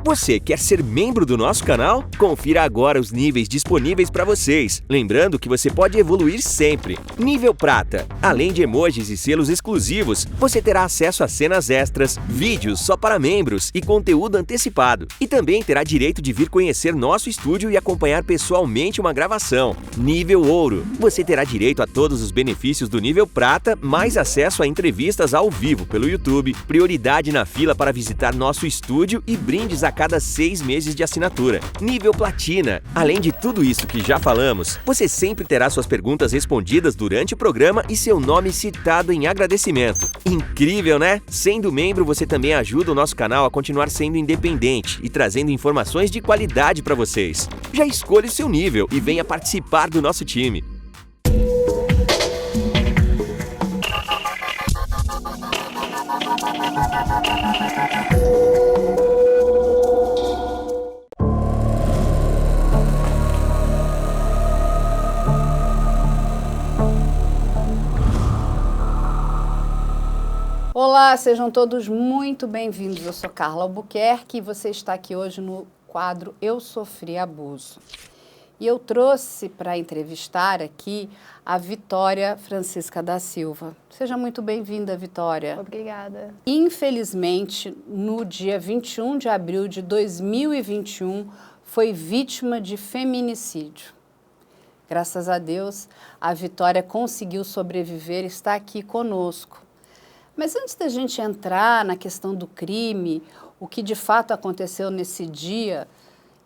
Você quer ser membro do nosso canal? Confira agora os níveis disponíveis para vocês. Lembrando que você pode evoluir sempre. Nível Prata. Além de emojis e selos exclusivos, você terá acesso a cenas extras, vídeos só para membros e conteúdo antecipado. E também terá direito de vir conhecer nosso estúdio e acompanhar pessoalmente uma gravação. Nível Ouro. Você terá direito a todos os benefícios do nível Prata, mais acesso a entrevistas ao vivo pelo YouTube, prioridade na fila para visitar nosso estúdio e brindes a cada 6 meses de assinatura. Nível Platina. Além de tudo isso que já falamos, você sempre terá suas perguntas respondidas durante o programa e seu nome citado em agradecimento. Incrível, né? Sendo membro, você também ajuda o nosso canal a continuar sendo independente e trazendo informações de qualidade para vocês. Já escolha o seu nível e venha participar do nosso time. Olá, sejam todos muito bem-vindos. Eu sou Carla Albuquerque e você está aqui hoje no quadro Eu Sofri Abuso. E eu trouxe para entrevistar aqui a Vitória Francisca da Silva. Seja muito bem-vinda, Vitória. Obrigada. Infelizmente, no dia 21 de abril de 2021, foi vítima de feminicídio. Graças a Deus, a Vitória conseguiu sobreviver e está aqui conosco. Mas antes da gente entrar na questão do crime, o que de fato aconteceu nesse dia,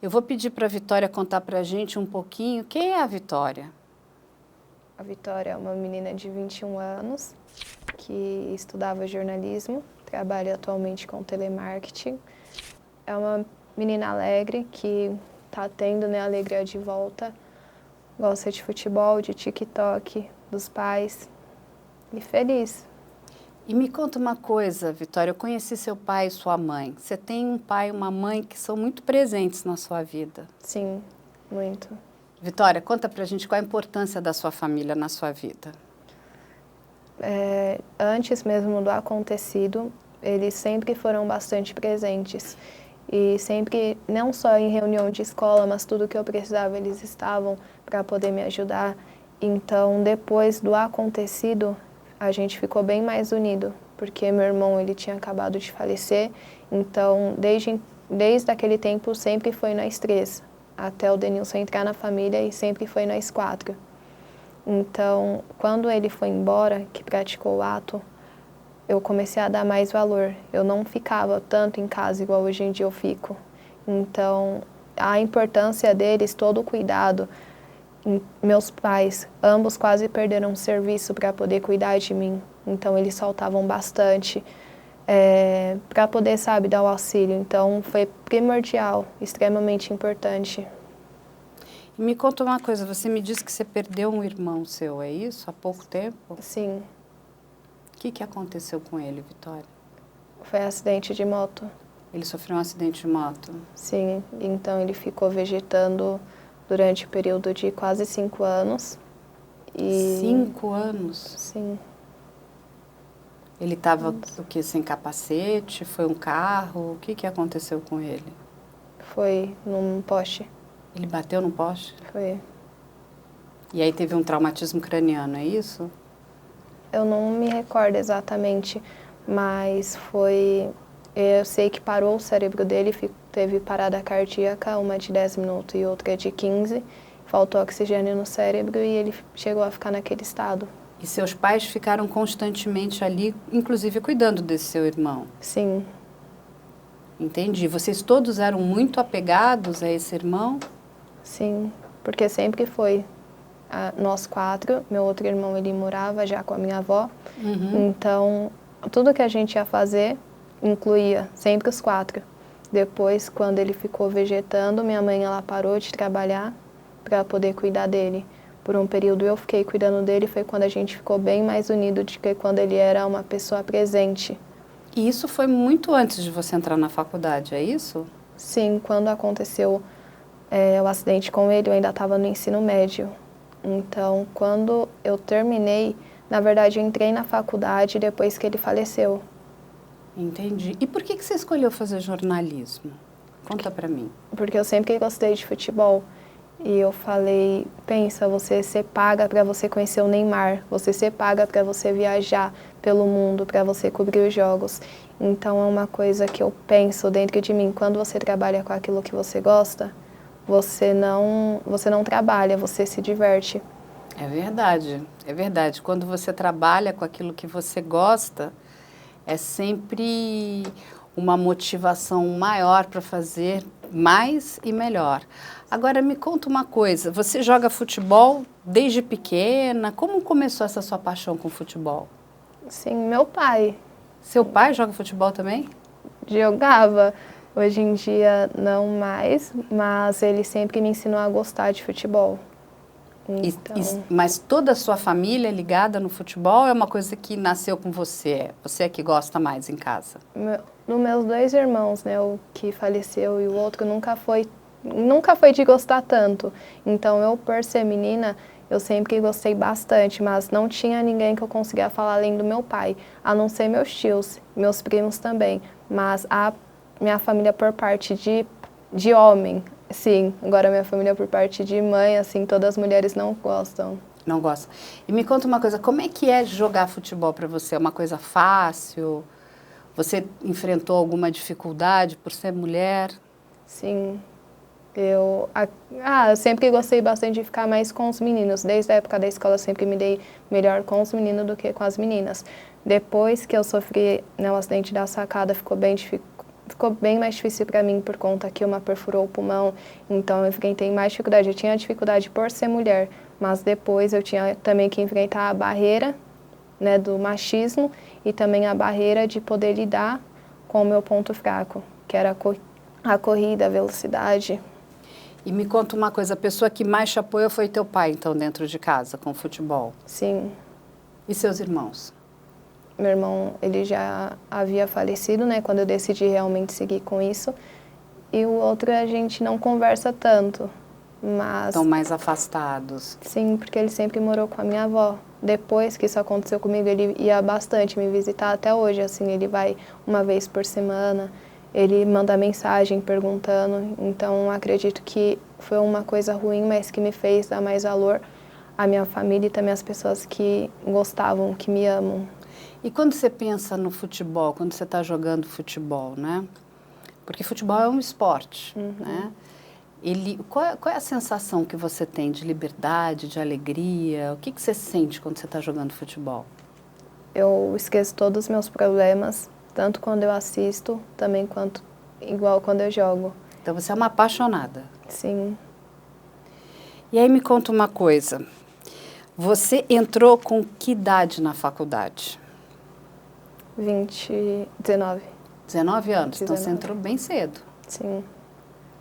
eu vou pedir para a Vitória contar para a gente um pouquinho quem é a Vitória. A Vitória é uma menina de 21 anos que estudava jornalismo, trabalha atualmente com telemarketing. É uma menina alegre que está tendo, né, a alegria de volta. Gosta de futebol, de TikTok, dos pais e feliz. E me conta uma coisa, Vitória, eu conheci seu pai e sua mãe. Você tem um pai e uma mãe que são muito presentes na sua vida. Sim, muito. Vitória, conta pra gente qual a importância da sua família na sua vida. Antes mesmo do acontecido, eles sempre foram bastante presentes. E sempre, não só em reunião de escola, mas tudo que eu precisava, eles estavam para poder me ajudar. Então, depois do acontecido, a gente ficou bem mais unido, porque meu irmão ele tinha acabado de falecer, então desde aquele tempo sempre foi nós três, até o Denilson entrar na família e sempre foi nós quatro. Então, quando ele foi embora, que praticou o ato, eu comecei a dar mais valor. Eu não ficava tanto em casa igual hoje em dia eu fico. Então, a importância deles, todo o cuidado. Meus pais, ambos quase perderam o serviço para poder cuidar de mim. Então, eles faltavam bastante para poder, sabe, dar o auxílio. Então, foi primordial, extremamente importante. E me conta uma coisa, você me disse que você perdeu um irmão seu, é isso? Há pouco tempo? Sim. O que aconteceu com ele, Vitória? Foi acidente de moto. Ele sofreu um acidente de moto? Sim, então ele ficou vegetando durante o período de quase 5 anos. 5 anos? Sim. Ele estava o quê? Sem capacete? Foi um carro? O que aconteceu com ele? Foi num poste. Ele bateu no poste? Foi. E aí teve um traumatismo craniano, é isso? Eu não me recordo exatamente, mas foi... Eu sei que parou o cérebro dele, teve parada cardíaca, uma de 10 minutos e outra de 15. Faltou oxigênio no cérebro e ele chegou a ficar naquele estado. E seus pais ficaram constantemente ali, inclusive cuidando desse seu irmão? Sim. Entendi. Vocês todos eram muito apegados a esse irmão? Sim, porque sempre foi. Nós 4, meu outro irmão, ele morava já com a minha avó. Então, tudo que a gente ia fazer incluía sempre os 4. Depois, quando ele ficou vegetando, minha mãe ela parou de trabalhar para poder cuidar dele. Por um período eu fiquei cuidando dele, foi quando a gente ficou bem mais unido do que quando ele era uma pessoa presente. E isso foi muito antes de você entrar na faculdade, é isso? Sim, quando aconteceu o acidente com ele, eu ainda estava no ensino médio. Então, quando eu terminei, na verdade, eu entrei na faculdade depois que ele faleceu. Entendi. E por que você escolheu fazer jornalismo? Conta pra mim. Porque eu sempre gostei de futebol. E eu falei, pensa, você ser paga para você conhecer o Neymar, você ser paga para você viajar pelo mundo, para você cobrir os jogos. Então é uma coisa que eu penso dentro de mim, quando você trabalha com aquilo que você gosta, você não trabalha, você se diverte. É verdade, é verdade. Quando você trabalha com aquilo que você gosta, é sempre uma motivação maior para fazer mais e melhor. Agora, me conta uma coisa, você joga futebol desde pequena? Como começou essa sua paixão com futebol? Sim, meu pai Seu pai joga futebol também? jogava, hoje em dia não mais, mas ele sempre me ensinou a gostar de futebol. Então, Mas toda a sua família é ligada no futebol ou é uma coisa que nasceu com você? Você é que gosta mais em casa? Nos meus 2 irmãos, né, o que faleceu e o outro nunca foi de gostar tanto. Então eu, por ser menina, eu sempre gostei bastante, mas não tinha ninguém que eu conseguia falar além do meu pai, a não ser meus tios, meus primos também. Mas a minha família por parte de homem, sim. Agora minha família por parte de mãe, assim, todas as mulheres não gostam. Não gosta. E me conta uma coisa, como é que é jogar futebol para você? É uma coisa fácil? Você enfrentou alguma dificuldade por ser mulher? Sim. Eu sempre gostei bastante de ficar mais com os meninos. Desde a época da escola eu sempre me dei melhor com os meninos do que com as meninas. Depois que eu sofri, né, o acidente da sacada, ficou bem mais difícil para mim por conta que uma perfurou o pulmão. Então eu enfrentei mais dificuldade. Eu tinha dificuldade por ser mulher, mas depois eu tinha também que enfrentar a barreira, né, do machismo e também a barreira de poder lidar com o meu ponto fraco, que era a corrida, a velocidade. E me conta uma coisa, a pessoa que mais te apoiou foi teu pai, então, dentro de casa, com futebol? Sim. E seus irmãos? Meu irmão, ele já havia falecido, né, quando eu decidi realmente seguir com isso. E o outro a gente não conversa tanto, mas... Estão mais afastados. Sim, porque ele sempre morou com a minha avó. Depois que isso aconteceu comigo, ele ia bastante me visitar até hoje, assim, ele vai uma vez por semana. Ele manda mensagem perguntando, então acredito que foi uma coisa ruim, mas que me fez dar mais valor à minha família e também às pessoas que gostavam, que me amam. E quando você pensa no futebol, quando você está jogando futebol, né? Porque futebol é um esporte, né? Qual é a sensação que você tem de liberdade, de alegria? O que você sente quando você está jogando futebol? Eu esqueço todos os meus problemas, tanto quando eu assisto, também igual quando eu jogo. Então você é uma apaixonada. Sim. E aí me conta uma coisa, você entrou com que idade na faculdade? 19. 19 anos, 19. então você entrou bem cedo. Sim.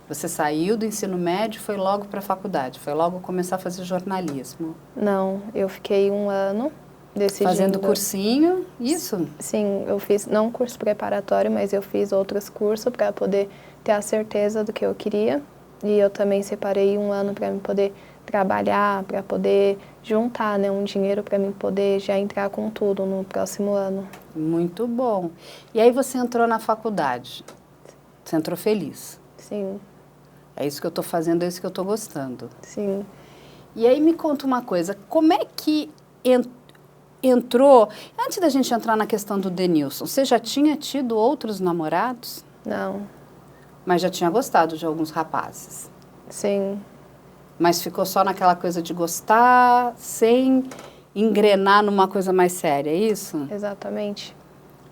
Você saiu do ensino médio e foi logo para a faculdade, foi logo começar a fazer jornalismo. Não, eu fiquei um ano decidindo... Fazendo cursinho, isso? Sim, eu fiz, não um curso preparatório, mas eu fiz outros cursos para poder ter a certeza do que eu queria. E eu também separei um ano para me poder trabalhar, para poder juntar, né, um dinheiro para mim poder já entrar com tudo no próximo ano. Muito bom. E aí você entrou na faculdade, você entrou feliz. Sim. É isso que eu estou fazendo, é isso que eu estou gostando. Sim. E aí me conta uma coisa, como é que entrou... Antes da gente entrar na questão do Denilson, você já tinha tido outros namorados? Não. Mas já tinha gostado de alguns rapazes? Sim. Mas ficou só naquela coisa de gostar, sem engrenar numa coisa mais séria, é isso? Exatamente.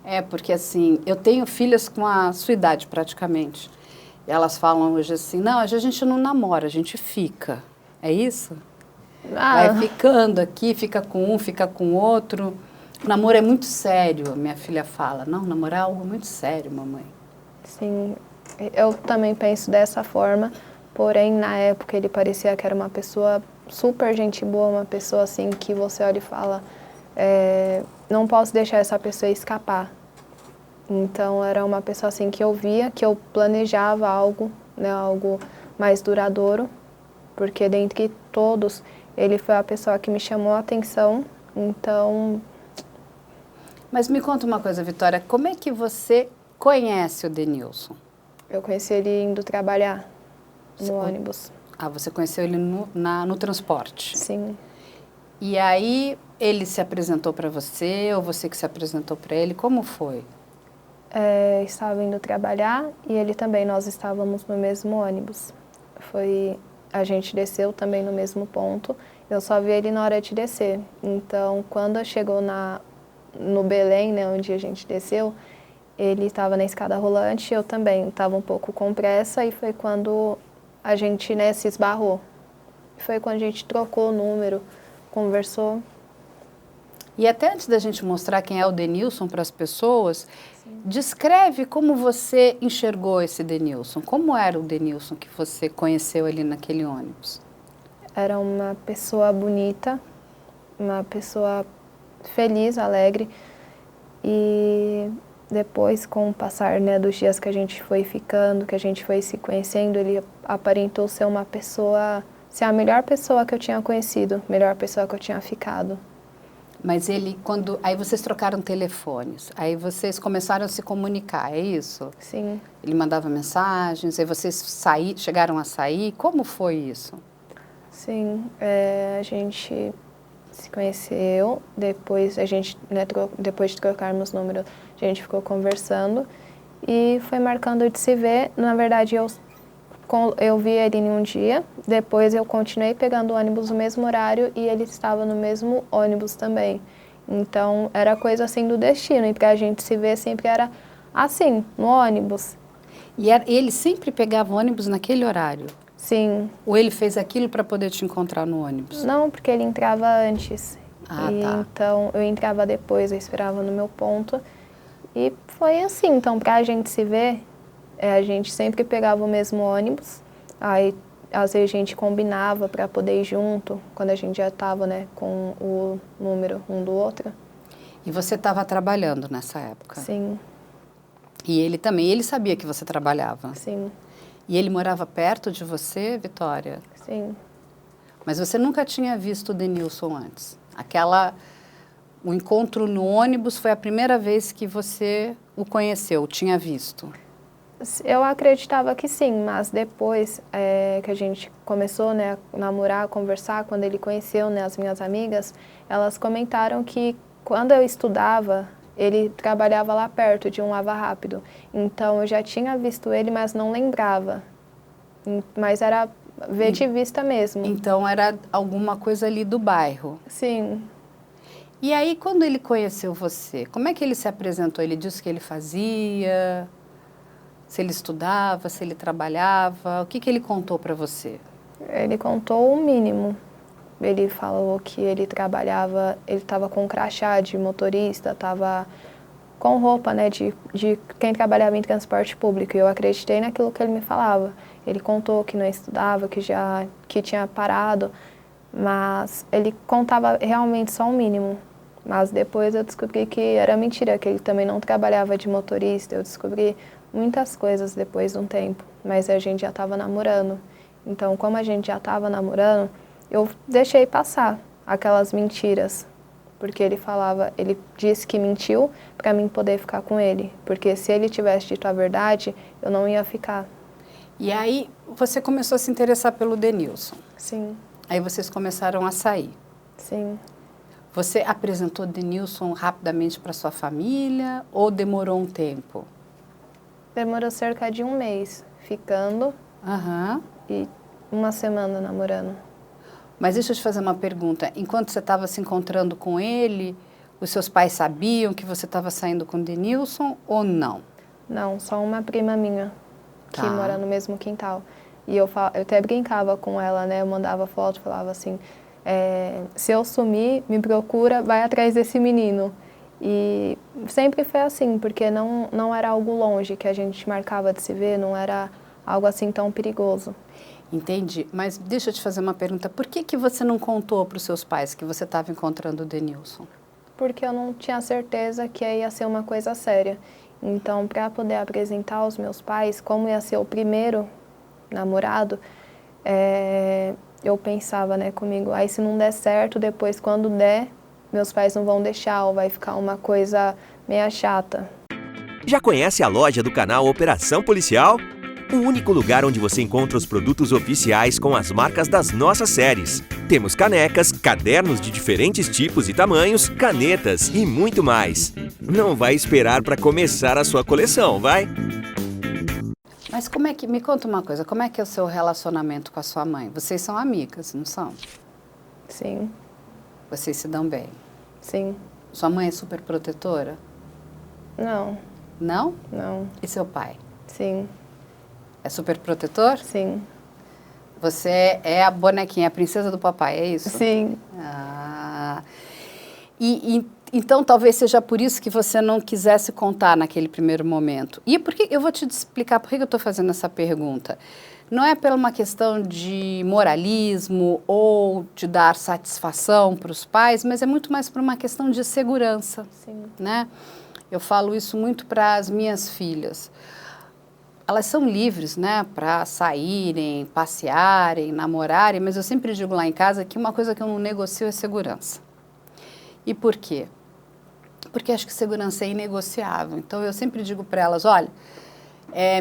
É, porque assim, eu tenho filhas com a sua idade praticamente. E elas falam hoje assim, não, hoje a gente não namora, a gente fica. É isso? Vai ficando aqui, fica com um, fica com outro. O namoro é muito sério, minha filha fala. Não, namorar é algo muito sério, mamãe. Sim, eu também penso dessa forma. Porém, na época, ele parecia que era uma pessoa super gente boa, uma pessoa assim que você olha e fala, não posso deixar essa pessoa escapar. Então, era uma pessoa assim que eu via, que eu planejava algo, né, algo mais duradouro, porque dentre todos, ele foi a pessoa que me chamou a atenção, então... Mas me conta uma coisa, Vitória, como é que você conhece o Denilson? Eu conheci ele indo trabalhar no ônibus. Ah, você conheceu ele no transporte? Sim. E aí ele se apresentou para você ou você que se apresentou para ele? Como foi? Estava indo trabalhar e ele também, nós estávamos no mesmo ônibus. A gente desceu também no mesmo ponto, eu só vi ele na hora de descer. Então, quando chegou no Belém, né, onde a gente desceu, ele estava na escada rolante, eu também estava um pouco com pressa e foi quando a gente, né, se esbarrou. Foi quando a gente trocou o número, conversou. E até antes da gente mostrar quem é o Denilson para as pessoas, descreve como você enxergou esse Denilson. Como era o Denilson que você conheceu ali naquele ônibus? Era uma pessoa bonita, uma pessoa feliz, alegre. E depois, com o passar, né, dos dias que a gente foi ficando, que a gente foi se conhecendo, ele aparentou ser ser a melhor pessoa que eu tinha conhecido, melhor pessoa que eu tinha ficado. Mas aí vocês trocaram telefones, aí vocês começaram a se comunicar, é isso? Sim. Ele mandava mensagens, aí vocês chegaram a sair, como foi isso? Sim, a gente se conheceu, depois a gente, né, depois de trocarmos número, a gente ficou conversando e foi marcando de se ver. Na verdade, eu vi ele em um dia, depois eu continuei pegando o ônibus no mesmo horário e ele estava no mesmo ônibus também. Então, era coisa assim do destino, e pra gente se ver sempre era assim, no ônibus. E ele sempre pegava ônibus naquele horário? Sim. Ou ele fez aquilo para poder te encontrar no ônibus? Não, porque ele entrava antes. Ah, e tá. Então, eu entrava depois, eu esperava no meu ponto. E foi assim, então, pra gente se ver, a gente sempre pegava o mesmo ônibus, aí às vezes a gente combinava para poder ir junto, quando a gente já estava, né, com o número um do outro. E você estava trabalhando nessa época? Sim. E ele também, ele sabia que você trabalhava? Sim. E ele morava perto de você, Vitória? Sim. Mas você nunca tinha visto o Denilson antes? O encontro no ônibus foi a primeira vez que você o conheceu, tinha visto? Eu acreditava que sim, mas depois que a gente começou, né, a namorar, a conversar, quando ele conheceu, né, as minhas amigas, elas comentaram que quando eu estudava, ele trabalhava lá perto de um Lava Rápido. Então eu já tinha visto ele, mas não lembrava. Mas era ver de vista mesmo. Então era alguma coisa ali do bairro? Sim. E aí quando ele conheceu você, como é que ele se apresentou? Ele disse o que ele fazia? Se ele estudava, se ele trabalhava, o que ele contou para você? Ele contou o mínimo. Ele falou que ele trabalhava, ele estava com crachá de motorista, estava com roupa, né, de quem trabalhava em transporte público. E eu acreditei naquilo que ele me falava. Ele contou que não estudava, que tinha parado, mas ele contava realmente só o mínimo. Mas depois eu descobri que era mentira, que ele também não trabalhava de motorista. Eu descobri muitas coisas depois de um tempo, mas a gente já estava namorando. Então, como a gente já estava namorando, eu deixei passar aquelas mentiras, porque ele disse que mentiu para mim poder ficar com ele, porque se ele tivesse dito a verdade, eu não ia ficar. E aí você começou a se interessar pelo Denilson? Sim. Aí vocês começaram a sair? Sim. Você apresentou o Denilson rapidamente para sua família ou demorou um tempo? Demorou cerca de um mês ficando e uma semana namorando. Mas deixa eu te fazer uma pergunta. Enquanto você estava se encontrando com ele, os seus pais sabiam que você estava saindo com o Denilson ou não? Não, só uma prima minha que Tá. mora no mesmo quintal. E eu até brincava com ela, né? Eu mandava foto, falava assim, se eu sumir, me procura, vai atrás desse menino. E sempre foi assim, porque não era algo longe que a gente marcava de se ver, não era algo assim tão perigoso. Entendi, mas deixa eu te fazer uma pergunta. Por que você não contou para os seus pais que você estava encontrando o Denilson? Porque eu não tinha certeza que ia ser uma coisa séria. Então, para poder apresentar aos meus pais, como ia ser o primeiro namorado, eu pensava, né, comigo, aí se não der certo, depois quando der, meus pais não vão deixar, ou vai ficar uma coisa meio chata. Já conhece a loja do canal Operação Policial? o único lugar onde você encontra os produtos oficiais com as marcas das nossas séries. Temos canecas, cadernos de diferentes tipos e tamanhos, canetas e muito mais. Não vai esperar para começar a sua coleção, vai? Mas me conta uma coisa, como é que é o seu relacionamento com a sua mãe? Vocês são amigas, não são? Sim, Vocês se dão bem? sim. Sua mãe é super protetora? Não, Não? não. E seu pai? Sim, É super protetor? sim. Você é a bonequinha, a princesa do papai, é isso? Sim. Ah, então talvez seja por isso que você não quisesse contar naquele primeiro momento. E por que eu vou te explicar por que eu estou fazendo essa pergunta. Não é por uma questão de moralismo ou de dar satisfação para os pais, mas é muito mais por uma questão de segurança, Sim. né? Eu falo isso muito para as minhas filhas. Elas são livres, né, para saírem, passearem, namorarem, mas eu sempre digo lá em casa que uma coisa que eu não negocio é segurança. E por quê? Porque acho que segurança é inegociável. Então eu sempre digo para elas, olha,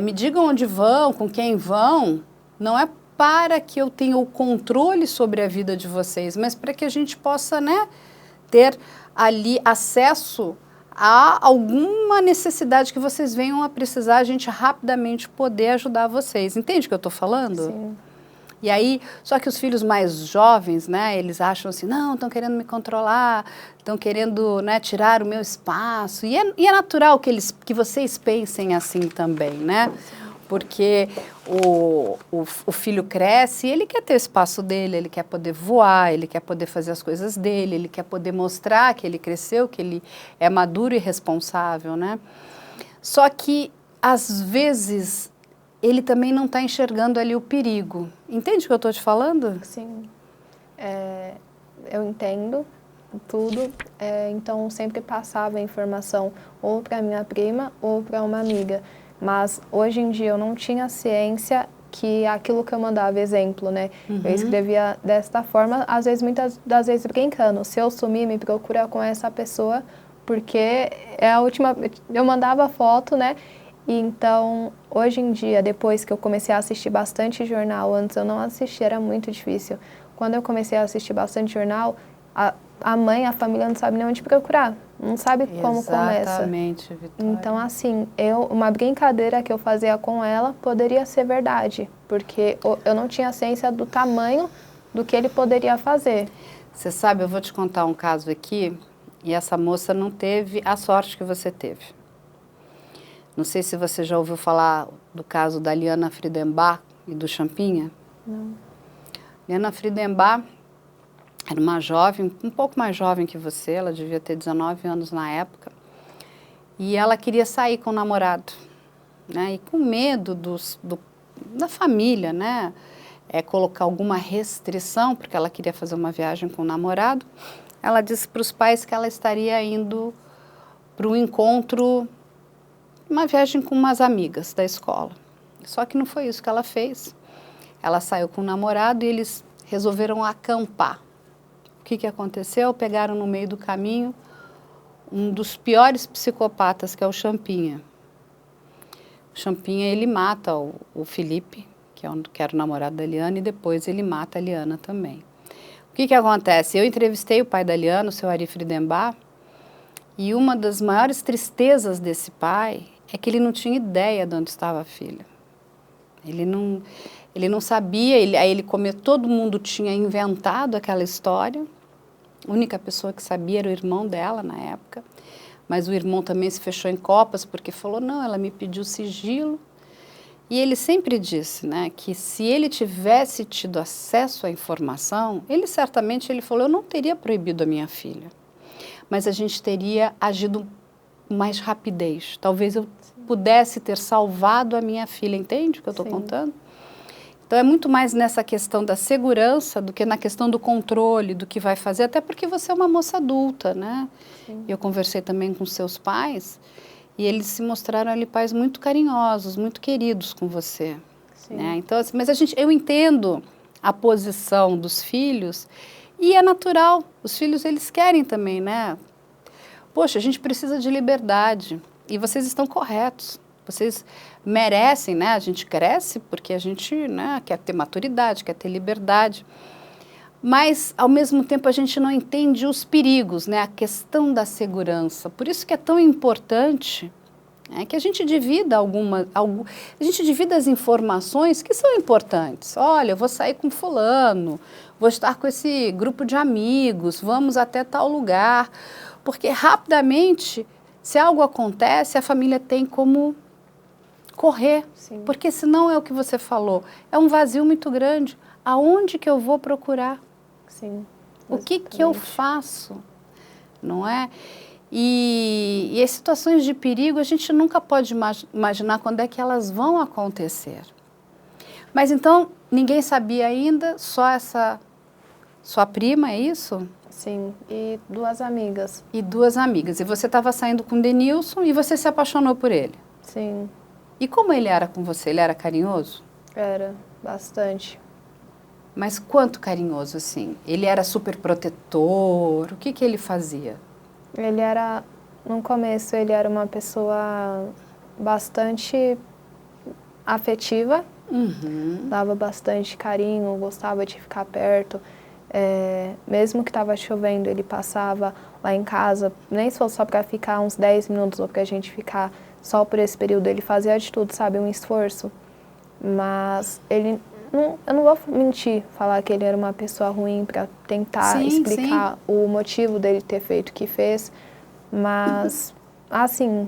me digam onde vão, com quem vão, não é para que eu tenha o controle sobre a vida de vocês, mas para que a gente possa, né, ter ali acesso a alguma necessidade que vocês venham a precisar, a gente rapidamente poder ajudar vocês. Entende o que eu estou falando? Sim. E aí, só que os filhos mais jovens, né, eles acham assim, não, estão querendo me controlar, estão querendo, né, tirar o meu espaço. E é natural que vocês pensem assim também, né? Porque o filho cresce e ele quer ter o espaço dele, ele quer poder voar, ele quer poder fazer as coisas dele, ele quer poder mostrar que ele cresceu, que ele é maduro e responsável, né? Só que, às vezes, ele também não está enxergando ali o perigo. Entende o que eu estou te falando? Sim. Eu entendo tudo, então sempre passava a informação ou para minha prima ou para uma amiga. Mas hoje em dia eu não tinha ciência que aquilo que eu mandava, exemplo, né? Uhum. Eu escrevia desta forma, às vezes, muitas das vezes brincando. Se eu sumir, me procura com essa pessoa, porque é a última... Eu mandava foto, né? E então, hoje em dia, depois que eu comecei a assistir bastante jornal, antes eu não assistia, era muito difícil. Quando eu comecei a assistir bastante jornal, a mãe, a família não sabe nem onde procurar, não sabe como começa. Exatamente, Vitória. Então, assim, uma brincadeira que eu fazia com ela poderia ser verdade, porque eu não tinha ciência do tamanho do que ele poderia fazer. Você sabe, eu vou te contar um caso aqui, e essa moça não teve a sorte que você teve. Não sei se você já ouviu falar do caso da Liana Friedenbach e do Champinha. Não. Liana Friedenbach era uma jovem, um pouco mais jovem que você, ela devia ter 19 anos na época, e ela queria sair com o namorado, né? E com medo da família, né? Colocar alguma restrição, porque ela queria fazer uma viagem com o namorado, ela disse para os pais que ela estaria indo para um encontro, uma viagem com umas amigas da escola. Só que não foi isso que ela fez. Ela saiu com o namorado e eles resolveram acampar. O que aconteceu? Pegaram no meio do caminho um dos piores psicopatas, que é o Champinha. O Champinha, ele mata o Felipe, que era o namorado da Liana, e depois ele mata a Liana também. O que acontece? Eu entrevistei o pai da Liana, o seu Ari Friedenbach, e uma das maiores tristezas desse pai é que ele não tinha ideia de onde estava a filha. Ele não sabia, aí todo mundo tinha inventado aquela história. A única pessoa que sabia era o irmão dela na época, mas o irmão também se fechou em copas porque falou, não, ela me pediu sigilo. E ele sempre disse, né, que se ele tivesse tido acesso à informação, ele falou, eu não teria proibido a minha filha, mas a gente teria agido com mais rapidez. Talvez eu pudesse ter salvado a minha filha, entende o que eu estou contando? Então, é muito mais nessa questão da segurança do que na questão do controle, do que vai fazer, até porque você é uma moça adulta, né? Sim. Eu conversei também com seus pais e eles se mostraram ali pais muito carinhosos, muito queridos com você. Sim. Né? Então, assim, mas eu entendo a posição dos filhos e é natural. Os filhos, eles querem também, né? Poxa, a gente precisa de liberdade e vocês estão corretos. vocês merecem, né? A gente cresce porque a gente, né, quer ter maturidade, quer ter liberdade. Mas, ao mesmo tempo, a gente não entende os perigos, né? A questão da segurança. Por isso que é tão importante, né, que a gente divida a gente divida as informações que são importantes. Olha, eu vou sair com fulano, vou estar com esse grupo de amigos, vamos até tal lugar. Porque, rapidamente, se algo acontece, a família tem como correr. Sim. Porque senão é o que você falou, é um vazio muito grande. Aonde que eu vou procurar? Sim. O que eu faço? Não é? E as situações de perigo, a gente nunca pode imaginar quando é que elas vão acontecer. Mas então, ninguém sabia ainda, só essa sua prima, é isso? Sim, e 2 amigas. E 2 amigas. E você estava saindo com o Denilson e você se apaixonou por ele. Sim. E como ele era com você? Ele era carinhoso? Era, bastante. Mas quanto carinhoso, assim? Ele era super protetor? O que ele fazia? Ele era, no começo, ele era uma pessoa bastante afetiva, dava bastante carinho, gostava de ficar perto. Mesmo que estava chovendo, ele passava lá em casa, nem se fosse só para ficar uns 10 minutos ou para a gente ficar só por esse período, ele fazia de tudo, sabe, um esforço. Mas ele, eu não vou mentir, falar que ele era uma pessoa ruim para tentar explicar o motivo dele ter feito o que fez, mas, assim,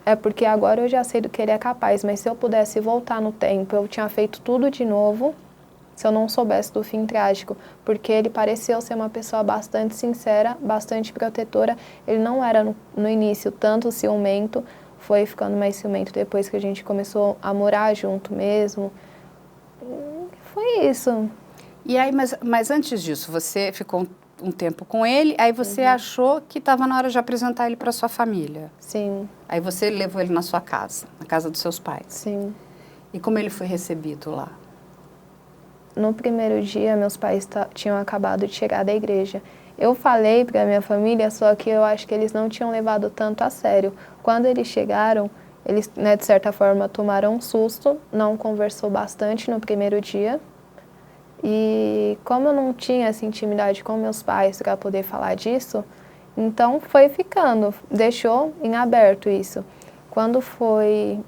é porque agora eu já sei do que ele é capaz, mas se eu pudesse voltar no tempo, eu tinha feito tudo de novo, se eu não soubesse do fim trágico, porque ele pareceu ser uma pessoa bastante sincera, bastante protetora. Ele não era no início tanto ciumento, foi ficando mais ciumento depois que a gente começou a morar junto mesmo. Foi isso. E aí, mas antes disso, você ficou um tempo com ele, aí você achou que estava na hora de apresentar ele para sua família? Sim. Aí você levou ele na sua casa, na casa dos seus pais? Sim. E como ele foi recebido lá? No primeiro dia, meus pais tinham acabado de chegar da igreja. Eu falei para minha família, só que eu acho que eles não tinham levado tanto a sério. Quando eles chegaram, eles, né, de certa forma, tomaram um susto, não conversou bastante no primeiro dia. E como eu não tinha essa intimidade com meus pais para poder falar disso, então foi ficando, deixou em aberto isso. Quando foi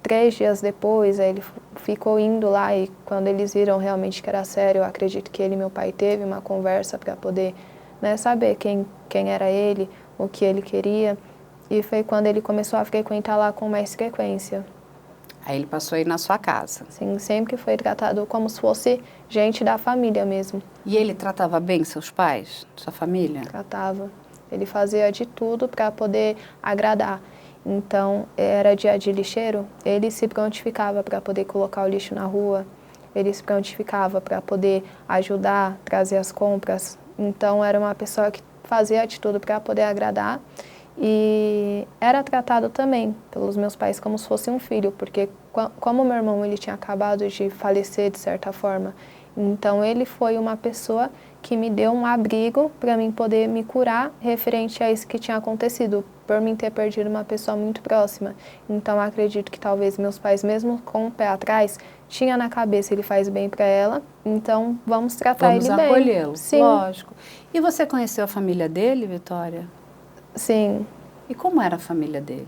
3 dias depois, aí ele ficou indo lá e quando eles viram realmente que era sério, eu acredito que ele e meu pai teve uma conversa para poder, né, saber quem era ele, o que ele queria. E foi quando ele começou a frequentar lá com mais frequência. Aí ele passou aí na sua casa? Sim, sempre foi tratado como se fosse gente da família mesmo. E ele tratava bem seus pais, sua família? Tratava. Ele fazia de tudo para poder agradar. Então, era dia de lixeiro, ele se prontificava para poder colocar o lixo na rua, ele se prontificava para poder ajudar, trazer as compras. Então, era uma pessoa que fazia de tudo para poder agradar. E era tratado também pelos meus pais como se fosse um filho, porque como meu irmão ele tinha acabado de falecer de certa forma, então ele foi uma pessoa que me deu um abrigo para mim poder me curar referente a isso que tinha acontecido, por mim ter perdido uma pessoa muito próxima. Então acredito que talvez meus pais, mesmo com o pé atrás, tinha na cabeça ele faz bem para ela, então vamos tratar ele bem. Vamos acolhê-lo, sim. Lógico. E você conheceu a família dele, Vitória? Sim. E como era a família dele?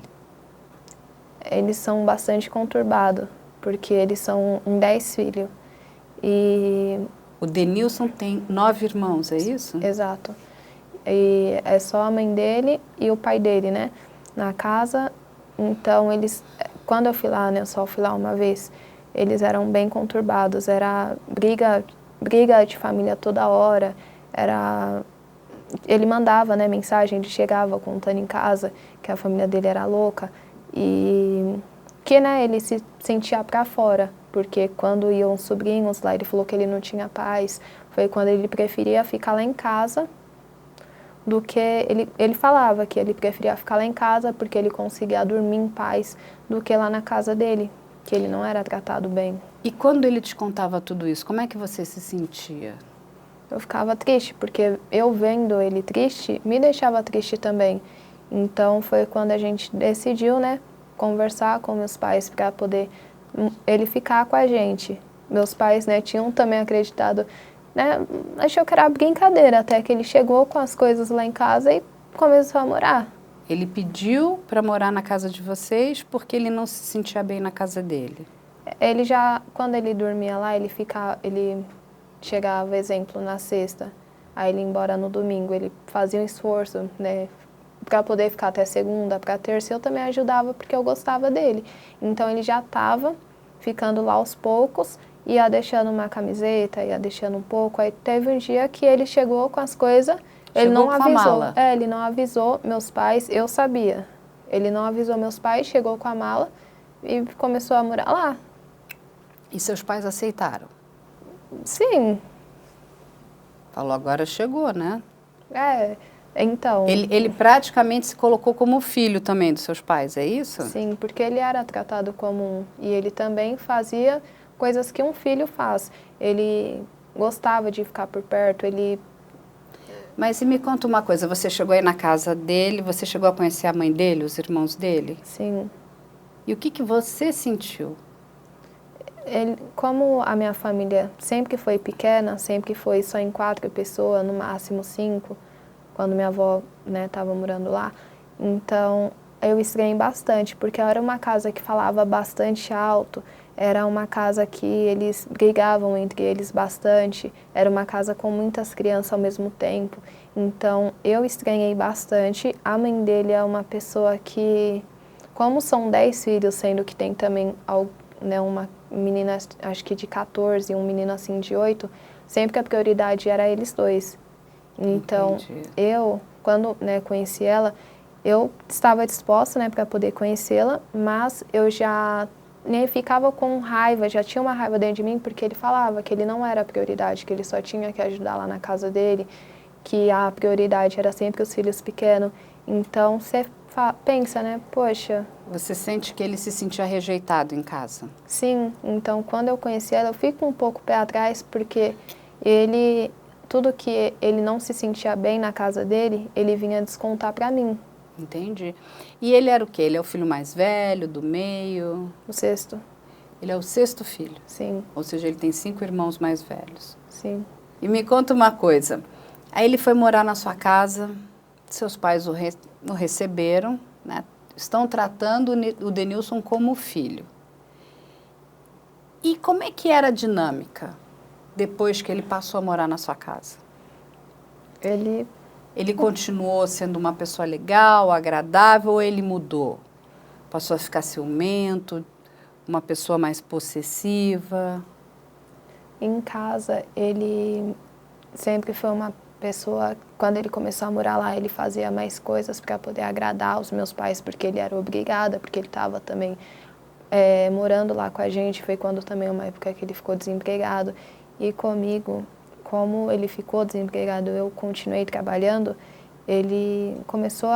Eles são bastante conturbados, porque eles são 10 filhos. E... O Denilson tem 9 irmãos, é isso? Exato. E é só a mãe dele e o pai dele, né? Na casa. Então, eles... Quando eu fui lá, né? Eu só fui lá uma vez. Eles eram bem conturbados. Era briga de família toda hora. Era... Ele mandava, né, mensagem, ele chegava contando em casa que a família dele era louca e que, né, ele se sentia para fora, porque quando iam os sobrinhos lá, ele falou que ele não tinha paz, foi quando ele preferia ficar lá em casa do que... Ele falava que ele preferia ficar lá em casa porque ele conseguia dormir em paz do que lá na casa dele, que ele não era tratado bem. E quando ele te contava tudo isso, como é que você se sentia? Eu ficava triste, porque eu vendo ele triste, me deixava triste também. Então foi quando a gente decidiu, né, conversar com meus pais para poder ele ficar com a gente. Meus pais, né, tinham também acreditado, né, achou que era brincadeira, até que ele chegou com as coisas lá em casa e começou a morar. Ele pediu para morar na casa de vocês porque ele não se sentia bem na casa dele. Ele já, quando ele dormia lá, ele chegava, exemplo, na sexta, aí ele ia embora no domingo, ele fazia um esforço, né, para poder ficar até segunda, para terça, eu também ajudava porque eu gostava dele. Então ele já estava ficando lá aos poucos, ia deixando uma camiseta, ia deixando um pouco, aí teve um dia que ele chegou com as coisas, ele não avisou. Ele não avisou meus pais, eu sabia. Ele não avisou meus pais, chegou com a mala e começou a morar lá. E seus pais aceitaram? Sim. Falou, agora chegou, né? Então... Ele praticamente se colocou como filho também dos seus pais, é isso? Sim, porque ele era tratado como um... E ele também fazia coisas que um filho faz. Ele gostava de ficar por perto, ele... Mas e me conta uma coisa, você chegou aí na casa dele, você chegou a conhecer a mãe dele, os irmãos dele? Sim. E o que você sentiu? Como a minha família sempre foi pequena, sempre foi só em 4 pessoas, no máximo 5, quando minha avó, né, estava morando lá, então eu estranhei bastante, porque era uma casa que falava bastante alto, era uma casa que eles brigavam entre eles bastante, era uma casa com muitas crianças ao mesmo tempo, então eu estranhei bastante. A mãe dele é uma pessoa que, como são 10 filhos, sendo que tem também, né, uma menina, acho que de 14 e um menino assim de 8, sempre a prioridade era eles dois. Então, eu, quando, né, conheci ela, eu estava disposta, né, para poder conhecê-la, mas eu já ficava com raiva, já tinha uma raiva dentro de mim, porque ele falava que ele não era a prioridade, que ele só tinha que ajudar lá na casa dele, que a prioridade era sempre os filhos pequenos. Então, você pensa, né, poxa... Você sente que ele se sentia rejeitado em casa? Sim, então quando eu conheci ela, eu fico um pouco pé atrás, porque tudo que ele não se sentia bem na casa dele, ele vinha descontar pra mim. Entendi. E ele era o quê? Ele é o filho mais velho, do meio? O 6º. Ele é o 6º filho? Sim. Ou seja, ele tem 5 irmãos mais velhos? Sim. E me conta uma coisa, aí ele foi morar na sua casa, seus pais o receberam, né? Estão tratando o Denilson como filho. E como é que era a dinâmica depois que ele passou a morar na sua casa? Ele continuou sendo uma pessoa legal, agradável, ou ele mudou? Passou a ficar ciumento, uma pessoa mais possessiva? Em casa, ele sempre foi uma pessoa, quando ele começou a morar lá, ele fazia mais coisas para poder agradar os meus pais, porque ele era obrigado, porque ele estava também morando lá com a gente. Foi quando também uma época que ele ficou desempregado. E comigo, como ele ficou desempregado, eu continuei trabalhando, ele começou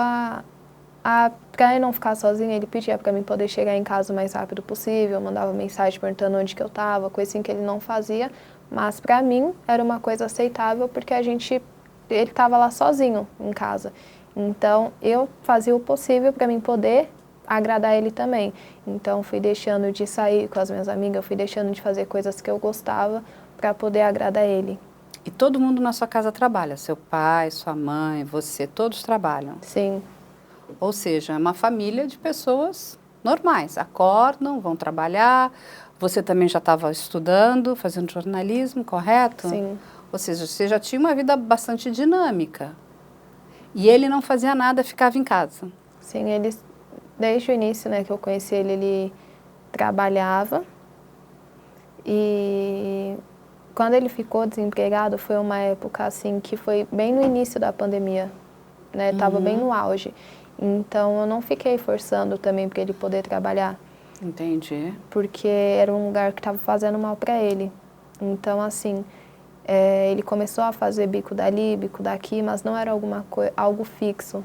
para ele não ficar sozinho, ele pedia para mim poder chegar em casa o mais rápido possível, mandava mensagem perguntando onde que eu estava, coisa assim que ele não fazia, mas para mim era uma coisa aceitável, porque ele estava lá sozinho em casa. Então eu fazia o possível para mim poder agradar ele também. Então fui deixando de sair com as minhas amigas, fui deixando de fazer coisas que eu gostava para poder agradar ele. E todo mundo na sua casa trabalha? Seu pai, sua mãe, você, todos trabalham? Sim. Ou seja, é uma família de pessoas normais, acordam, vão trabalhar. Você também já estava estudando, fazendo jornalismo, correto? Sim. Ou seja, você já tinha uma vida bastante dinâmica. E ele não fazia nada, ficava em casa? Sim, desde o início, né, que eu conheci ele trabalhava. E quando ele ficou desempregado, foi uma época assim que foi bem no início da pandemia, né? Tava bem no auge. Então eu não fiquei forçando também para ele poder trabalhar. Entendi. Porque era um lugar que estava fazendo mal para ele. Então assim, ele começou a fazer bico dali, bico daqui, mas não era algo fixo.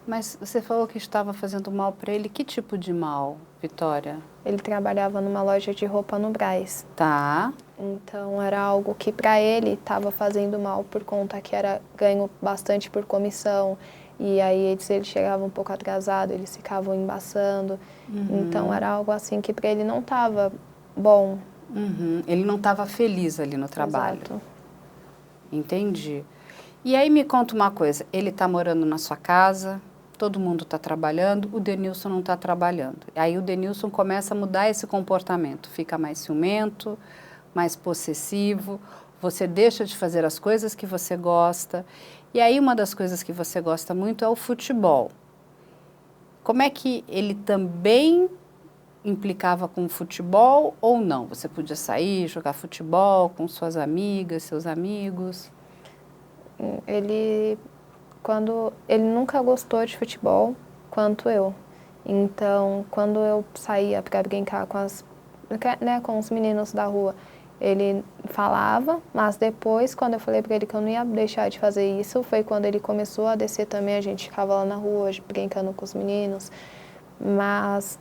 Mas você falou que estava fazendo mal para ele. Que tipo de mal, Vitória? Ele trabalhava numa loja de roupa no Brás. Tá. Então era algo que para ele estava fazendo mal por conta que era ganho bastante por comissão. E aí, se ele chegava um pouco atrasado, eles ficavam embaçando. Então, era algo assim que para ele não estava bom. Ele não estava feliz ali no trabalho. Exato. Entendi. E aí me conta uma coisa, ele está morando na sua casa, todo mundo está trabalhando, o Denilson não está trabalhando. Aí o Denilson começa a mudar esse comportamento, fica mais ciumento, mais possessivo, você deixa de fazer as coisas que você gosta. E aí uma das coisas que você gosta muito é o futebol. Como é que ele também implicava com o futebol ou não? Você podia sair, jogar futebol com suas amigas, seus amigos? Ele nunca gostou de futebol quanto eu. Então, quando eu saía para brincar com os meninos da rua, ele falava, mas depois, quando eu falei para ele que eu não ia deixar de fazer isso, foi quando ele começou a descer também, a gente ficava lá na rua brincando com os meninos. Mas,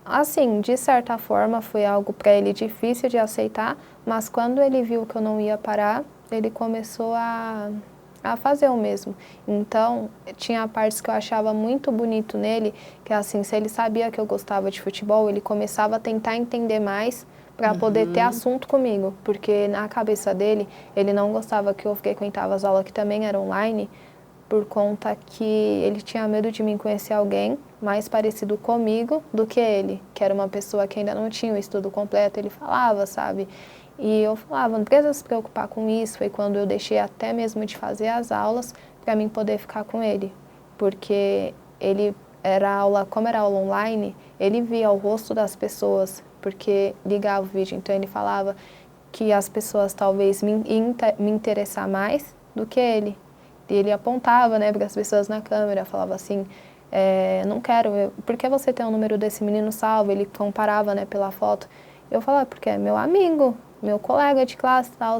assim, de certa forma, foi algo para ele difícil de aceitar, mas quando ele viu que eu não ia parar, ele começou a fazer o mesmo. Então, tinha partes que eu achava muito bonito nele, que assim, se ele sabia que eu gostava de futebol, ele começava a tentar entender mais para poder ter assunto comigo, porque na cabeça dele, ele não gostava que eu frequentava as aulas que também eram online, por conta que ele tinha medo de mim conhecer alguém mais parecido comigo do que ele, que era uma pessoa que ainda não tinha o estudo completo, ele falava, sabe? E eu falava, não precisa se preocupar com isso. Foi quando eu deixei até mesmo de fazer as aulas para mim poder ficar com ele. Porque como era aula online, ele via o rosto das pessoas, porque ligava o vídeo. Então ele falava que as pessoas talvez me interessar mais do que ele. E ele apontava, né, para as pessoas na câmera, falava assim, não quero, por que você tem o número desse menino salvo? Ele comparava, né, pela foto. Eu falava, porque é meu amigo, meu colega de classe e tal.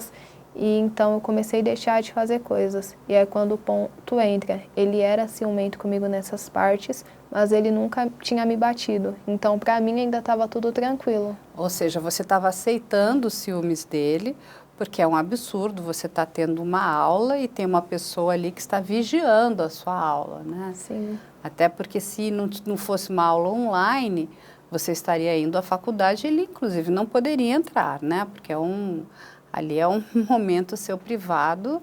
E então eu comecei a deixar de fazer coisas. E é quando o ponto entra. Ele era ciumento comigo nessas partes, mas ele nunca tinha me batido. Então, para mim, ainda estava tudo tranquilo. Ou seja, você estava aceitando os ciúmes dele, porque é um absurdo você estar tendo uma aula e tem uma pessoa ali que está vigiando a sua aula, né? Sim. Até porque se não fosse uma aula online, você estaria indo à faculdade e ele, inclusive, não poderia entrar, né? Porque ali é um momento seu privado,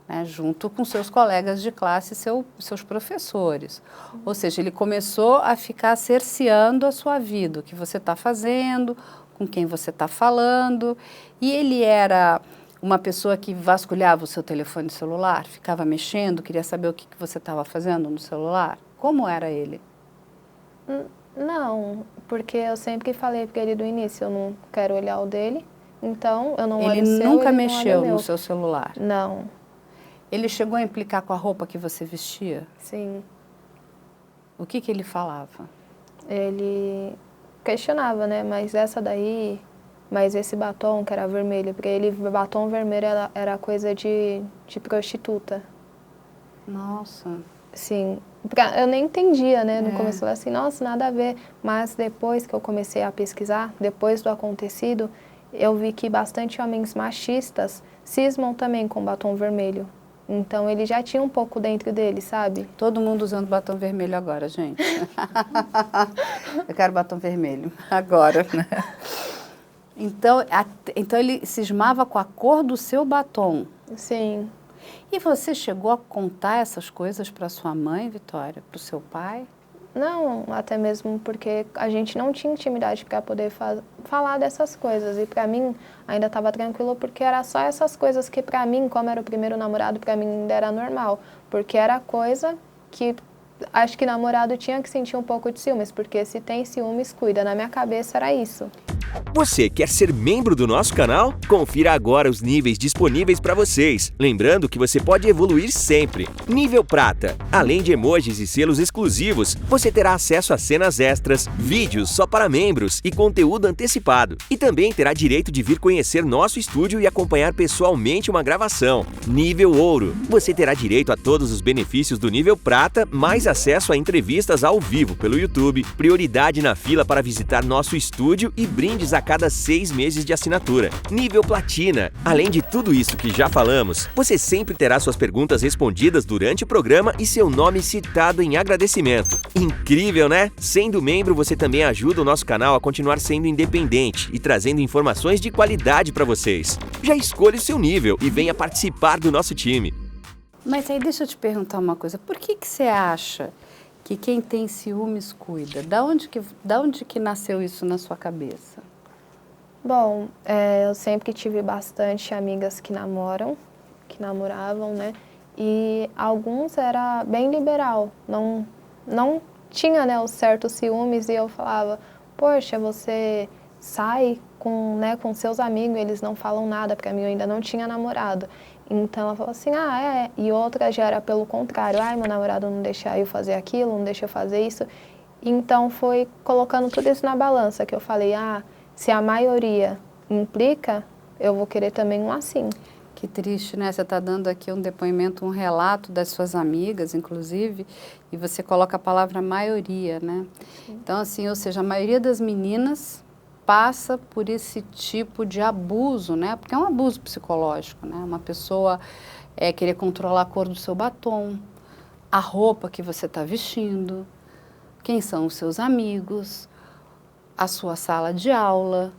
né? Junto com seus colegas de classe, seus professores. Ou seja, ele começou a ficar cerceando a sua vida, o que você está fazendo, com quem você está falando. E ele era uma pessoa que vasculhava o seu telefone celular, ficava mexendo, queria saber o que você estava fazendo no celular? Como era ele? Não, porque eu sempre falei para ele do início, eu não quero olhar o dele, então eu não olho o seu, ele nunca ele mexeu não olha o no meu. seu celular? Não. Ele chegou a implicar com a roupa que você vestia? Sim. O que ele falava? Ele questionava, né, mas esse batom que era vermelho, para ele batom vermelho era coisa de prostituta. Nossa. Sim, eu nem entendia, né, no começo eu falei assim, nossa, nada a ver, mas depois que eu comecei a pesquisar, depois do acontecido, eu vi que bastante homens machistas cismam também com batom vermelho. Então, ele já tinha um pouco dentro dele, sabe? Todo mundo usando batom vermelho agora, gente. Eu quero batom vermelho agora, né? Então, ele cismava com a cor do seu batom. Sim. E você chegou a contar essas coisas para sua mãe, Vitória, para o seu pai? Não, até mesmo porque a gente não tinha intimidade para poder falar dessas coisas. E para mim ainda estava tranquilo porque era só essas coisas que para mim, como era o primeiro namorado, para mim ainda era normal. Porque era coisa que acho que namorado tinha que sentir um pouco de ciúmes, porque se tem ciúmes, cuida. Na minha cabeça era isso. Você quer ser membro do nosso canal? Confira agora os níveis disponíveis para vocês. Lembrando que você pode evoluir sempre. Nível Prata. Além de emojis e selos exclusivos, você terá acesso a cenas extras, vídeos só para membros e conteúdo antecipado. E também terá direito de vir conhecer nosso estúdio e acompanhar pessoalmente uma gravação. Nível Ouro. Você terá direito a todos os benefícios do nível Prata, mais acesso a entrevistas ao vivo pelo YouTube, prioridade na fila para visitar nosso estúdio e brindes brindes a cada 6 meses de assinatura. Nível Platina. Além de tudo isso que já falamos, você sempre terá suas perguntas respondidas durante o programa e seu nome citado em agradecimento. Incrível, né? Sendo membro, você também ajuda o nosso canal a continuar sendo independente e trazendo informações de qualidade para vocês. Já escolha o seu nível e venha participar do nosso time. Mas aí deixa eu te perguntar uma coisa. Por que você acha que quem tem ciúmes cuida? Da onde que nasceu isso na sua cabeça? Bom, eu sempre tive bastante amigas que namoravam, né? E alguns era bem liberal, não tinha, né, os certos ciúmes, e eu falava, poxa, você sai com seus amigos, eles não falam nada, porque a minha eu ainda não tinha namorado. Então ela falou assim, e outra já era pelo contrário, meu namorado não deixa eu fazer aquilo, não deixa eu fazer isso. Então foi colocando tudo isso na balança, que eu falei, se a maioria implica, eu vou querer também um assim. Que triste, né? Você está dando aqui um depoimento, um relato das suas amigas, inclusive, e você coloca a palavra maioria, né? Sim. Então, assim, ou seja, a maioria das meninas passa por esse tipo de abuso, né? Porque é um abuso psicológico, né? Uma pessoa querer controlar a cor do seu batom, a roupa que você está vestindo, quem são os seus amigos, a sua sala de aula,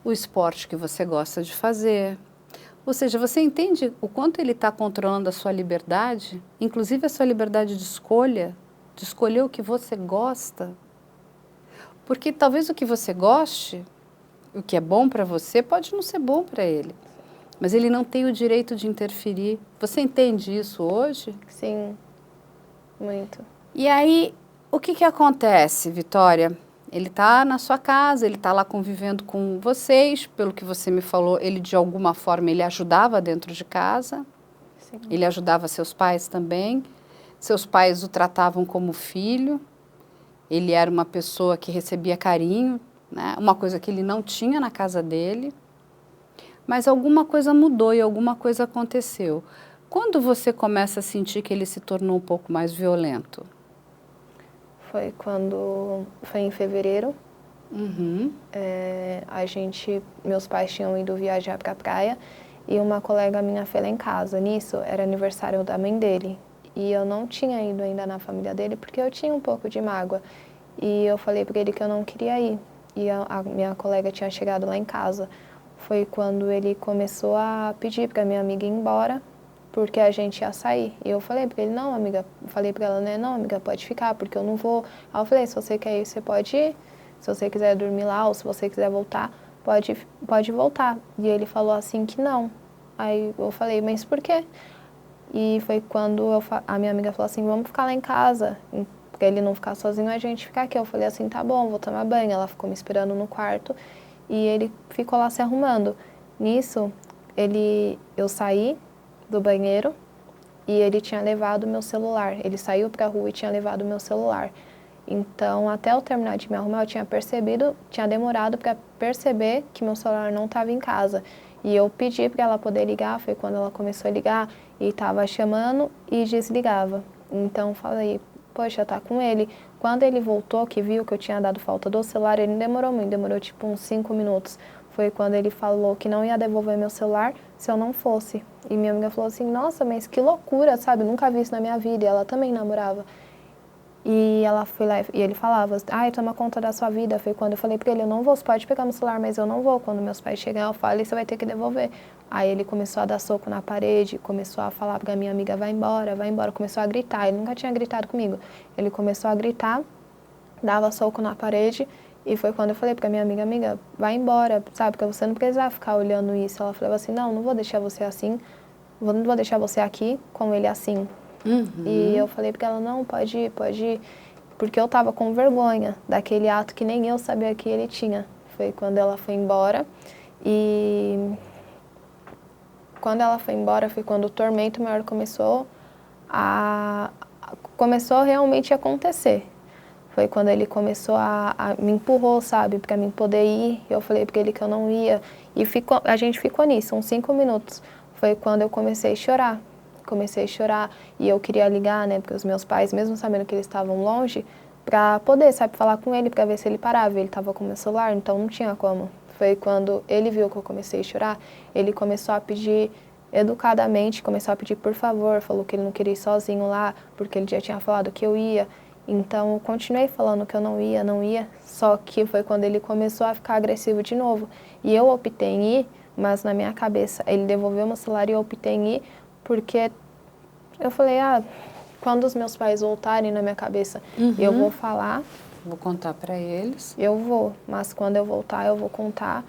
o esporte que você gosta de fazer. Ou seja, você entende o quanto ele está controlando a sua liberdade, inclusive a sua liberdade de escolher o que você gosta? Porque talvez o que você goste, o que é bom para você, pode não ser bom para ele. Mas ele não tem o direito de interferir. Você entende isso hoje? Sim, muito. E aí, o que acontece, Vitória? Ele está na sua casa, ele está lá convivendo com vocês, pelo que você me falou, ele de alguma forma ele ajudava dentro de casa, sim. Ele ajudava seus pais também, seus pais o tratavam como filho, ele era uma pessoa que recebia carinho, né? Uma coisa que ele não tinha na casa dele, mas alguma coisa mudou e alguma coisa aconteceu. Quando você começa a sentir que ele se tornou um pouco mais violento? Foi em fevereiro. Uhum. Meus pais tinham ido viajar para a praia e uma colega minha foi lá em casa. Nisso, era aniversário da mãe dele. E eu não tinha ido ainda na família dele porque eu tinha um pouco de mágoa. E eu falei para ele que eu não queria ir. E a minha colega tinha chegado lá em casa. Foi quando ele começou a pedir para minha amiga ir embora, porque a gente ia sair. E eu falei para ele, não, amiga, falei para ela, né, não, amiga, pode ficar, porque eu não vou. Aí eu falei, se você quer ir, você pode ir. Se você quiser dormir lá, ou se você quiser voltar, pode voltar. E ele falou assim que não. Aí eu falei, mas por quê? E foi quando a minha amiga falou assim, vamos ficar lá em casa, para ele não ficar sozinho, a gente ficar aqui. Eu falei assim, tá bom, vou tomar banho. Ela ficou me esperando no quarto e ele ficou lá se arrumando. Nisso, eu saí do banheiro e ele tinha levado meu celular. Ele saiu para a rua e tinha levado meu celular. Então, até eu terminar de me arrumar, eu tinha demorado para perceber que meu celular não estava em casa. E eu pedi para ela poder ligar, foi quando ela começou a ligar e estava chamando e desligava. Então, falei, poxa, tá com ele. Quando ele voltou, que viu que eu tinha dado falta do celular, ele não demorou muito, demorou tipo uns 5 minutos. Foi quando ele falou que não ia devolver meu celular se eu não fosse. E minha amiga falou assim, nossa, mas que loucura, sabe? Nunca vi isso na minha vida. E ela também namorava. E ela foi lá e ele falava, toma conta da sua vida. Foi quando eu falei pra ele, eu não vou, você pode pegar meu celular, mas eu não vou. Quando meus pais chegarem, eu falo, você vai ter que devolver. Aí ele começou a dar soco na parede, começou a falar pra minha amiga, vai embora, começou a gritar. Ele nunca tinha gritado comigo. Ele começou a gritar, dava soco na parede. E foi quando eu falei pra minha amiga, vai embora, sabe? Porque você não precisa ficar olhando isso. Ela falou assim, não vou deixar você assim, não vou deixar você aqui com ele assim. Uhum. E eu falei pra ela, não, pode ir. Porque eu tava com vergonha daquele ato que nem eu sabia que ele tinha. Foi quando ela foi embora. E quando ela foi embora foi quando o tormento maior começou realmente a acontecer. Foi quando ele começou me empurrou, sabe, para mim poder ir. Eu falei para ele que eu não ia. E a gente ficou nisso, uns 5 minutos. Foi quando eu comecei a chorar. E eu queria ligar, né, porque os meus pais, mesmo sabendo que eles estavam longe, pra poder, sabe, falar com ele, pra ver se ele parava. Ele tava com o meu celular, então não tinha como. Foi quando ele viu que eu comecei a chorar, ele começou a pedir educadamente, começou a pedir por favor, falou que ele não queria ir sozinho lá, porque ele já tinha falado que eu ia. Então, eu continuei falando que eu não ia, só que foi quando ele começou a ficar agressivo de novo. E eu optei em ir, mas na minha cabeça, ele devolveu meu celular e eu optei em ir, porque eu falei, quando os meus pais voltarem na minha cabeça, eu vou falar. Vou contar para eles. Eu vou, mas quando eu voltar, eu vou contar.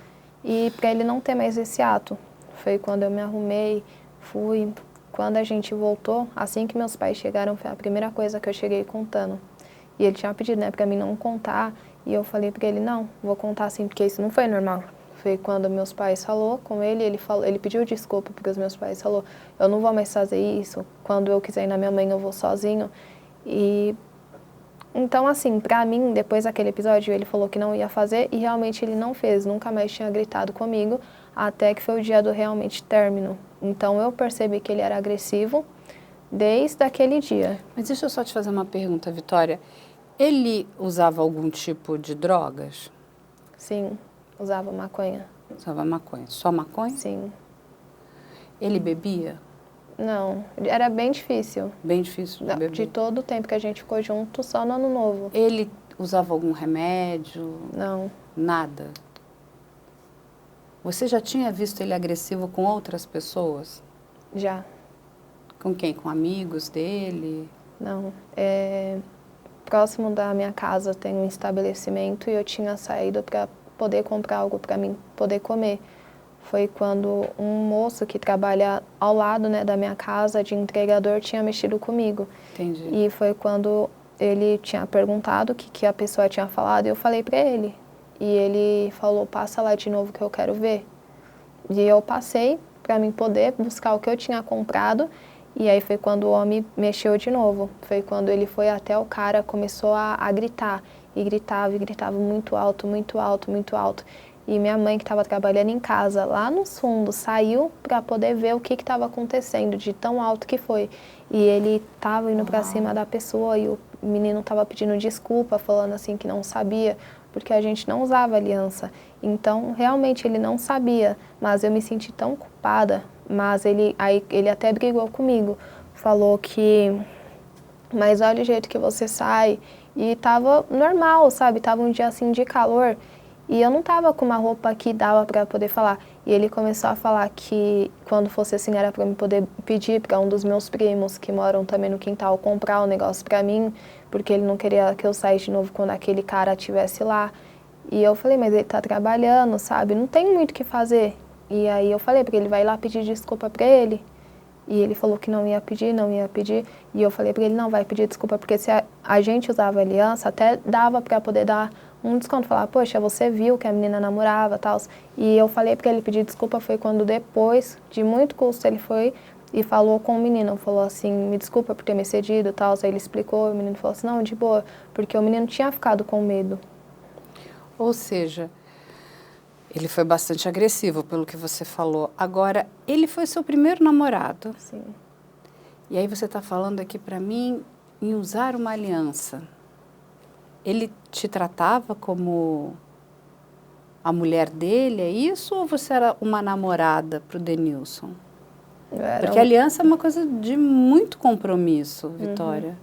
E para ele não ter mais esse ato. Foi quando eu me arrumei, fui. Quando a gente voltou, assim que meus pais chegaram, foi a primeira coisa que eu cheguei contando. E ele tinha pedido, né, para mim não contar. E eu falei para ele, não, vou contar sim, porque isso não foi normal. Foi quando meus pais falou com ele, ele pediu desculpa porque os meus pais falou, eu não vou mais fazer isso. Quando eu quiser ir na minha mãe, eu vou sozinho. E então, assim, pra mim, depois daquele episódio, ele falou que não ia fazer e realmente ele não fez. Nunca mais tinha gritado comigo, até que foi o dia do realmente término. Então, eu percebi que ele era agressivo desde aquele dia. Mas deixa eu só te fazer uma pergunta, Vitória. Ele usava algum tipo de drogas? Sim, usava maconha. Usava maconha. Só maconha? Sim. Ele bebia? Não, era bem difícil. Bem difícil de beber. De todo o tempo que a gente ficou junto, só no ano novo. Ele usava algum remédio? Não. Nada? Você já tinha visto ele agressivo com outras pessoas? Já. Com quem? Com amigos dele? Não. Próximo da minha casa tem um estabelecimento e eu tinha saído para poder comprar algo para mim poder comer. Foi quando um moço que trabalha ao lado, né, da minha casa, de entregador, tinha mexido comigo. Entendi. E foi quando ele tinha perguntado o que a pessoa tinha falado e eu falei para ele. E ele falou, passa lá de novo que eu quero ver. E eu passei para mim poder buscar o que eu tinha comprado. E aí foi quando o homem mexeu de novo. Foi quando ele foi até o cara, começou a gritar. E gritava muito alto, muito alto, muito alto. E minha mãe, que estava trabalhando em casa, lá nos fundos, saiu para poder ver o que estava acontecendo, de tão alto que foi. E ele estava indo para cima da pessoa e o menino estava pedindo desculpa, falando assim que não sabia, porque a gente não usava aliança. Então, realmente, ele não sabia, mas eu me senti tão culpada. Mas ele até brigou comigo, falou que, mas olha o jeito que você sai. E estava normal, sabe? Tava um dia assim de calor. E eu não tava com uma roupa que dava para poder falar. E ele começou a falar que quando fosse assim era para eu poder pedir para um dos meus primos que moram também no quintal comprar um negócio para mim, porque ele não queria que eu saísse de novo quando aquele cara estivesse lá. E eu falei, mas ele tá trabalhando, sabe? Não tem muito o que fazer. E aí eu falei para ele, vai lá pedir desculpa para ele. E ele falou que não ia pedir. E eu falei para ele, não, vai pedir desculpa, porque se a gente usava aliança, até dava para poder dar um desconto, falar, poxa, você viu que a menina namorava e tal. E eu falei para ele pedir desculpa, foi quando depois, de muito custo, ele foi e falou com o menino, falou assim, me desculpa por ter me excedido e tal. Aí ele explicou, o menino falou assim, não, de boa, porque o menino tinha ficado com medo. Ou seja, ele foi bastante agressivo, pelo que você falou. Agora, ele foi seu primeiro namorado. Sim. E aí você está falando aqui para mim em usar uma aliança. Ele te tratava como a mulher dele, é isso? Ou você era uma namorada para o Denilson? Porque a aliança é uma coisa de muito compromisso, Vitória.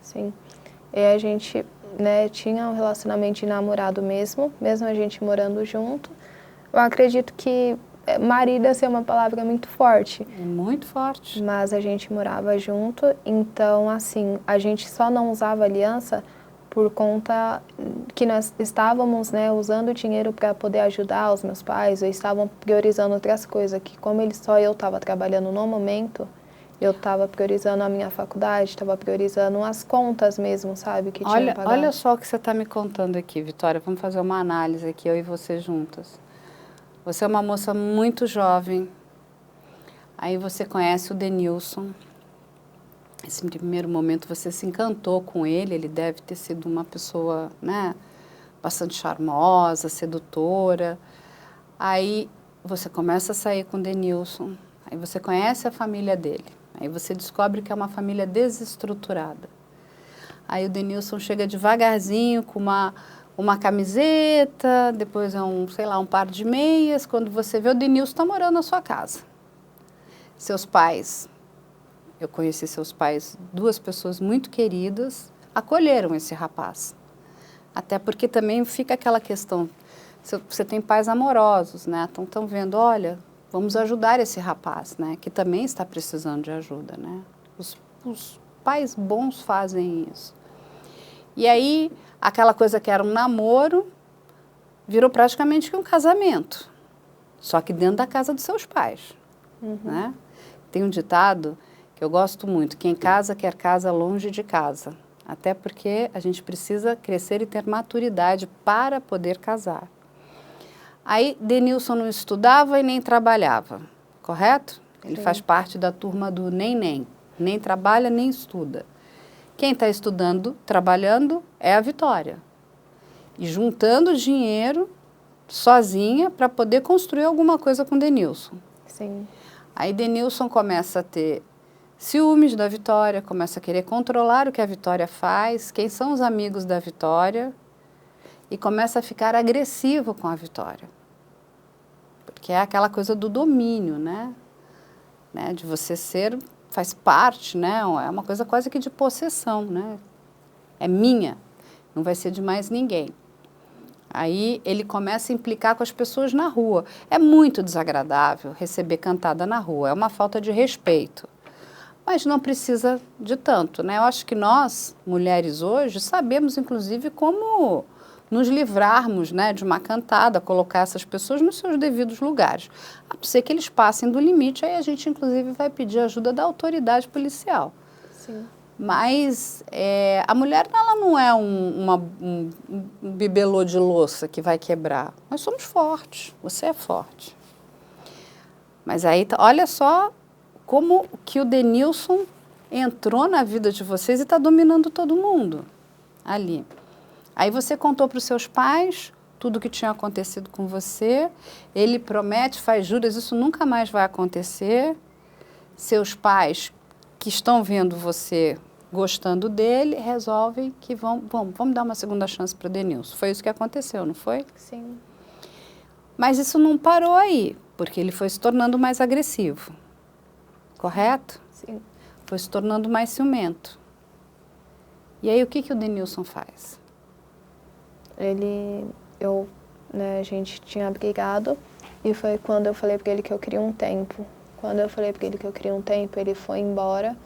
Sim. E a gente, né, tinha um relacionamento de namorado mesmo a gente morando junto. Eu acredito que marido ia ser uma palavra muito forte. Muito forte. Mas a gente morava junto, então, assim, a gente só não usava aliança por conta que nós estávamos, né, usando dinheiro para poder ajudar os meus pais, ou estavam priorizando outras coisas, que como só eu estava trabalhando no momento, eu estava priorizando a minha faculdade, estava priorizando as contas mesmo, sabe, que tinha que pagar. Olha só o que você está me contando aqui, Vitória. Vamos fazer uma análise aqui, eu e você juntas. Você é uma moça muito jovem, aí você conhece o Denilson. Nesse primeiro momento você se encantou com ele, ele deve ter sido uma pessoa, né, bastante charmosa, sedutora. Aí você começa a sair com o Denilson, aí você conhece a família dele, aí você descobre que é uma família desestruturada. Aí o Denilson chega devagarzinho com uma camiseta, depois é sei lá, um par de meias. Quando você vê, o Denilson está morando na sua casa. Seus pais, eu conheci seus pais, 2 pessoas muito queridas, acolheram esse rapaz. Até porque também fica aquela questão, você tem pais amorosos, né? Estão vendo, olha, vamos ajudar esse rapaz, né? Que também está precisando de ajuda, né? Os pais bons fazem isso. E aí, aquela coisa que era um namoro, virou praticamente um casamento. Só que dentro da casa dos seus pais, né? Tem um ditado que eu gosto muito, quem casa quer casa longe de casa. Até porque a gente precisa crescer e ter maturidade para poder casar. Aí, Denilson não estudava e nem trabalhava, correto? Ele faz parte da turma do nem. Nem trabalha, nem estuda. Quem está estudando, trabalhando, é a Vitória. E juntando dinheiro sozinha para poder construir alguma coisa com Denilson. Sim. Aí Denilson começa a ter ciúmes da Vitória, começa a querer controlar o que a Vitória faz, quem são os amigos da Vitória, e começa a ficar agressivo com a Vitória. Porque é aquela coisa do domínio, né? De você ser, faz parte, né? É uma coisa quase que de possessão, né? É minha, não vai ser de mais ninguém. Aí ele começa a implicar com as pessoas na rua. É muito desagradável receber cantada na rua, é uma falta de respeito. Mas não precisa de tanto, né? Eu acho que nós, mulheres hoje, sabemos inclusive como nos livrarmos, né, de uma cantada, colocar essas pessoas nos seus devidos lugares. A não ser que eles passem do limite, aí a gente inclusive vai pedir ajuda da autoridade policial. Sim. Mas a mulher, ela não é um bibelô de louça que vai quebrar. Nós somos fortes, você é forte. Mas aí, olha só como que o Denilson entrou na vida de vocês e está dominando todo mundo ali. Aí você contou para os seus pais tudo o que tinha acontecido com você, ele promete, faz juras, isso nunca mais vai acontecer. Seus pais, que estão vendo você gostando dele, resolvem que vamos dar uma segunda chance para o Denilson. Foi isso que aconteceu, não foi? Sim. Mas isso não parou aí, porque ele foi se tornando mais agressivo. Correto? Sim. Foi se tornando mais ciumento. E aí o que o Denilson faz? A gente tinha brigado e foi quando eu falei para ele que eu queria um tempo. Quando eu falei para ele que eu queria um tempo, ele foi embora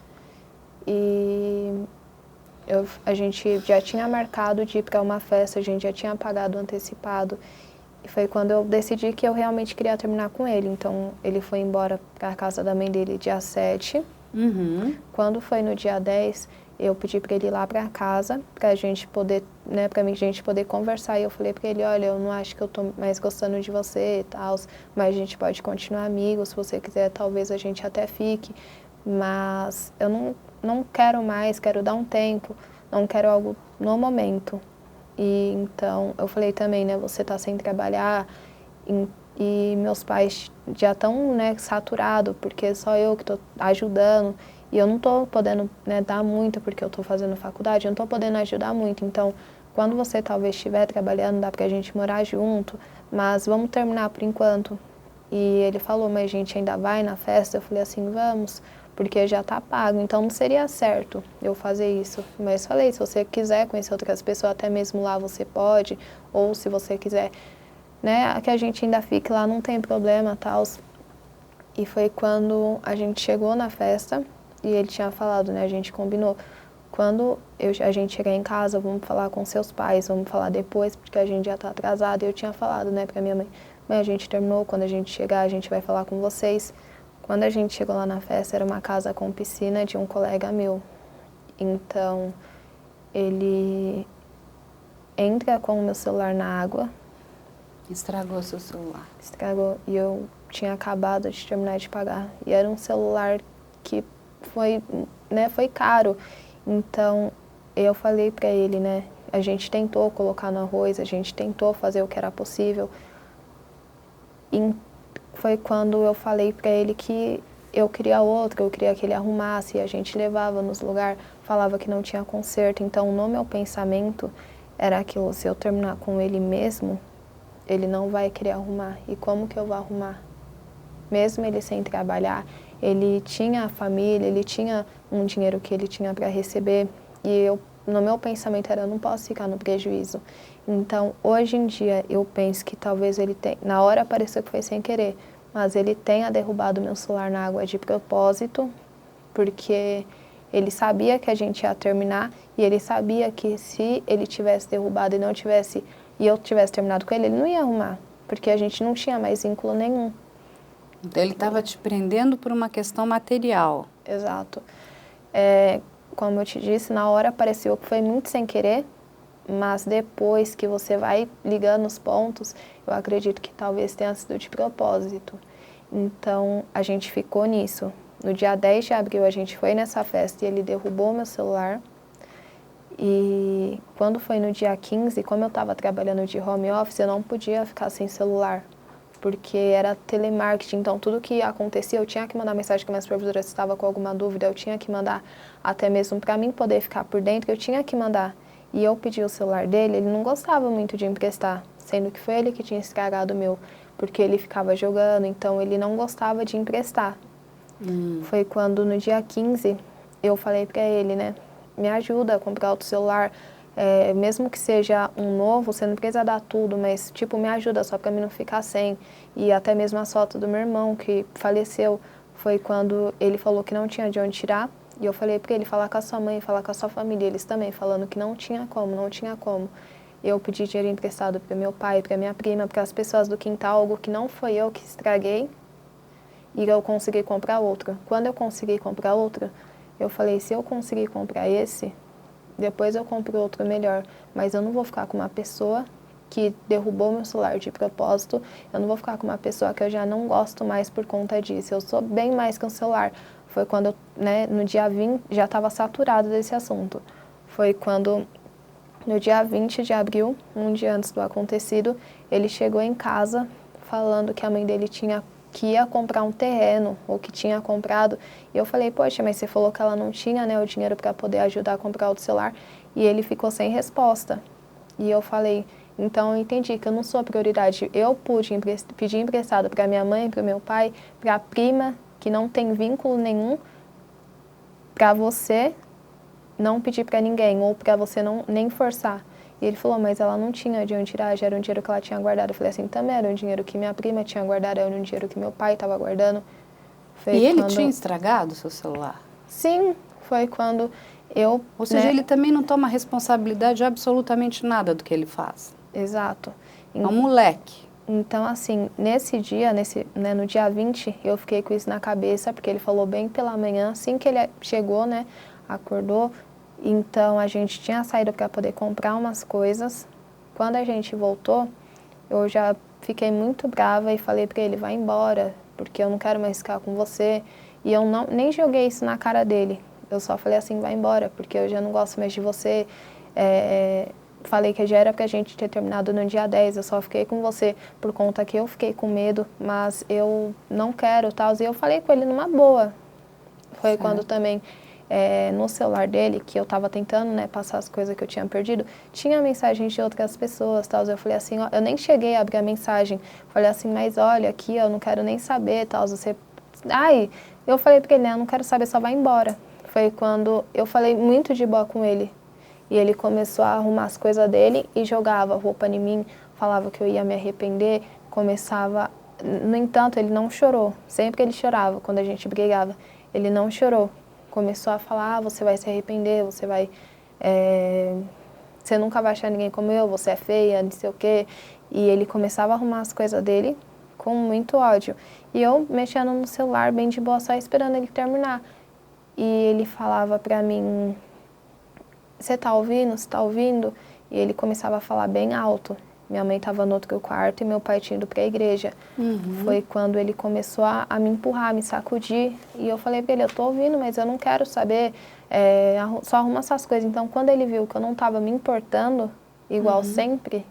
e a gente já tinha marcado de ir para uma festa, a gente já tinha pagado antecipado. E foi quando eu decidi que eu realmente queria terminar com ele. Então, ele foi embora para a casa da mãe dele dia 7. Quando foi no dia 10, eu pedi para ele ir lá para casa, para a gente poder, né, para a gente poder conversar. E eu falei para ele, olha, eu não acho que eu tô mais gostando de você e tal, mas a gente pode continuar amigos, se você quiser, talvez a gente até fique. Mas eu não quero mais, quero dar um tempo, não quero algo no momento. E então, eu falei também, né, você tá sem trabalhar e meus pais já estão, né, saturados, porque só eu que tô ajudando e eu não tô podendo, né, dar muito porque eu tô fazendo faculdade, eu não tô podendo ajudar muito. Então, quando você talvez estiver trabalhando, dá pra gente morar junto, mas vamos terminar por enquanto. E ele falou, mas a gente ainda vai na festa? Eu falei assim, vamos, porque já tá pago, então não seria certo eu fazer isso. Mas falei, se você quiser conhecer outras pessoas, até mesmo lá você pode, ou se você quiser, né, que a gente ainda fique lá, não tem problema, tal. E foi quando a gente chegou na festa, e ele tinha falado, né, a gente combinou, quando a gente chegar em casa, vamos falar com seus pais, vamos falar depois, porque a gente já tá atrasado. E eu tinha falado, né, pra minha mãe, a gente terminou, quando a gente chegar, a gente vai falar com vocês. Quando a gente chegou lá na festa, era uma casa com piscina de um colega meu. Então, ele entra com o meu celular na água. Estragou seu celular. Estragou. E eu tinha acabado de terminar de pagar. E era um celular que foi caro. Então, eu falei pra ele, né, a gente tentou colocar no arroz, a gente tentou fazer o que era possível. E foi quando eu falei pra ele que eu queria outro, eu queria que ele arrumasse, e a gente levava nos lugares, falava que não tinha conserto. Então, no meu pensamento, era aquilo, se eu terminar com ele mesmo, ele não vai querer arrumar. E como que eu vou arrumar? Mesmo ele sem trabalhar, ele tinha a família, ele tinha um dinheiro que ele tinha para receber, e eu, no meu pensamento era, eu não posso ficar no prejuízo. Então, hoje em dia, eu penso que talvez ele tenha, na hora pareceu que foi sem querer, mas ele tenha derrubado meu celular na água de propósito, porque ele sabia que a gente ia terminar, e ele sabia que se ele tivesse derrubado e não tivesse, e eu tivesse terminado com ele não ia arrumar, porque a gente não tinha mais vínculo nenhum. Então ele estava te prendendo por uma questão material. Exato. Como eu te disse, na hora pareceu que foi muito sem querer, mas depois que você vai ligando os pontos, eu acredito que talvez tenha sido de propósito. Então, a gente ficou nisso. No dia 10 de abril, a gente foi nessa festa e ele derrubou meu celular. E quando foi no dia 15, como eu estava trabalhando de home office, eu não podia ficar sem celular, porque era telemarketing, então tudo que acontecia eu tinha que mandar mensagem para minha supervisora se estava com alguma dúvida, eu tinha que mandar, até mesmo para mim poder ficar por dentro, eu tinha que mandar. E eu pedi o celular dele, ele não gostava muito de emprestar, sendo que foi ele que tinha estragado o meu, porque ele ficava jogando, então ele não gostava de emprestar. Foi quando no dia 15 eu falei para ele, né, me ajuda a comprar outro celular, mesmo que seja um novo, você não precisa dar tudo, mas tipo, me ajuda só para mim não ficar sem. E até mesmo as fotos do meu irmão que faleceu, foi quando ele falou que não tinha de onde tirar, e eu falei para ele falar com a sua mãe, falar com a sua família, eles também falando que não tinha como, não tinha como. Eu pedi dinheiro emprestado para meu pai, para minha prima, para as pessoas do quintal, algo que não foi eu que estraguei, e eu consegui comprar outro. Quando eu consegui comprar outro, eu falei, se eu conseguir comprar esse, depois eu compro outro melhor. Mas eu não vou ficar com uma pessoa que derrubou meu celular de propósito, eu não vou ficar com uma pessoa que eu já não gosto mais por conta disso. Eu sou bem mais que um celular. Foi quando, no dia 20, já estava saturado desse assunto. Foi quando, no dia 20 de abril, um dia antes do acontecido, ele chegou em casa falando que a mãe dele que ia comprar um terreno, ou que tinha comprado. E eu falei, poxa, mas você falou que ela não tinha, né, o dinheiro para poder ajudar a comprar outro celular. E ele ficou sem resposta. E eu falei, então eu entendi que eu não sou a prioridade. Eu pude pedir emprestado para minha mãe, para o meu pai, para a prima, que não tem vínculo nenhum, para você não pedir para ninguém, ou para você não nem forçar. E ele falou, mas ela não tinha de onde tirar, já era um dinheiro que ela tinha guardado. Eu falei assim, também era um dinheiro que minha prima tinha guardado, era um dinheiro que meu pai estava guardando. E ele tinha estragado o seu celular? Sim, foi quando eu... Ou seja, ele também não toma responsabilidade de absolutamente nada do que ele faz. Exato. É um moleque. Então, assim, nesse dia, no dia 20, eu fiquei com isso na cabeça, porque ele falou bem pela manhã, assim que ele chegou, né, acordou. Então, a gente tinha saído para poder comprar umas coisas. Quando a gente voltou, eu já fiquei muito brava e falei para ele, vai embora, porque eu não quero mais ficar com você. E eu nem joguei isso na cara dele. Eu só falei assim, vai embora, porque eu já não gosto mais de você. Falei que já era pra gente ter terminado no dia 10, eu só fiquei com você por conta que eu fiquei com medo, mas eu não quero, tal. E eu falei com ele numa boa. Foi certo. Quando também, no celular dele, que eu tava tentando, né, passar as coisas que eu tinha perdido, tinha mensagens de outras pessoas, tal. Eu falei assim, ó, eu nem cheguei a abrir a mensagem. Falei assim, mas olha, aqui eu não quero nem saber, tal. Você... Ai, eu falei pra ele, né, eu não quero saber, só vai embora. Foi quando eu falei muito de boa com ele. E ele começou a arrumar as coisas dele e jogava roupa em mim, falava que eu ia me arrepender, começava... No entanto, ele não chorou. Sempre ele chorava, quando a gente brigava, ele não chorou. Começou a falar, você vai se arrepender, você vai... Você nunca vai achar ninguém como eu, você é feia, não sei o quê. E ele começava a arrumar as coisas dele com muito ódio. E eu mexendo no celular, bem de boa, só esperando ele terminar. E ele falava pra mim... Você tá ouvindo? Você tá ouvindo? E ele começava a falar bem alto. Minha mãe estava no outro quarto e meu pai tinha ido para a igreja. Foi quando ele começou a me empurrar, a me sacudir. E eu falei para ele, eu tô ouvindo, mas eu não quero saber, só arruma essas coisas. Então, quando ele viu que eu não estava me importando, igual sempre,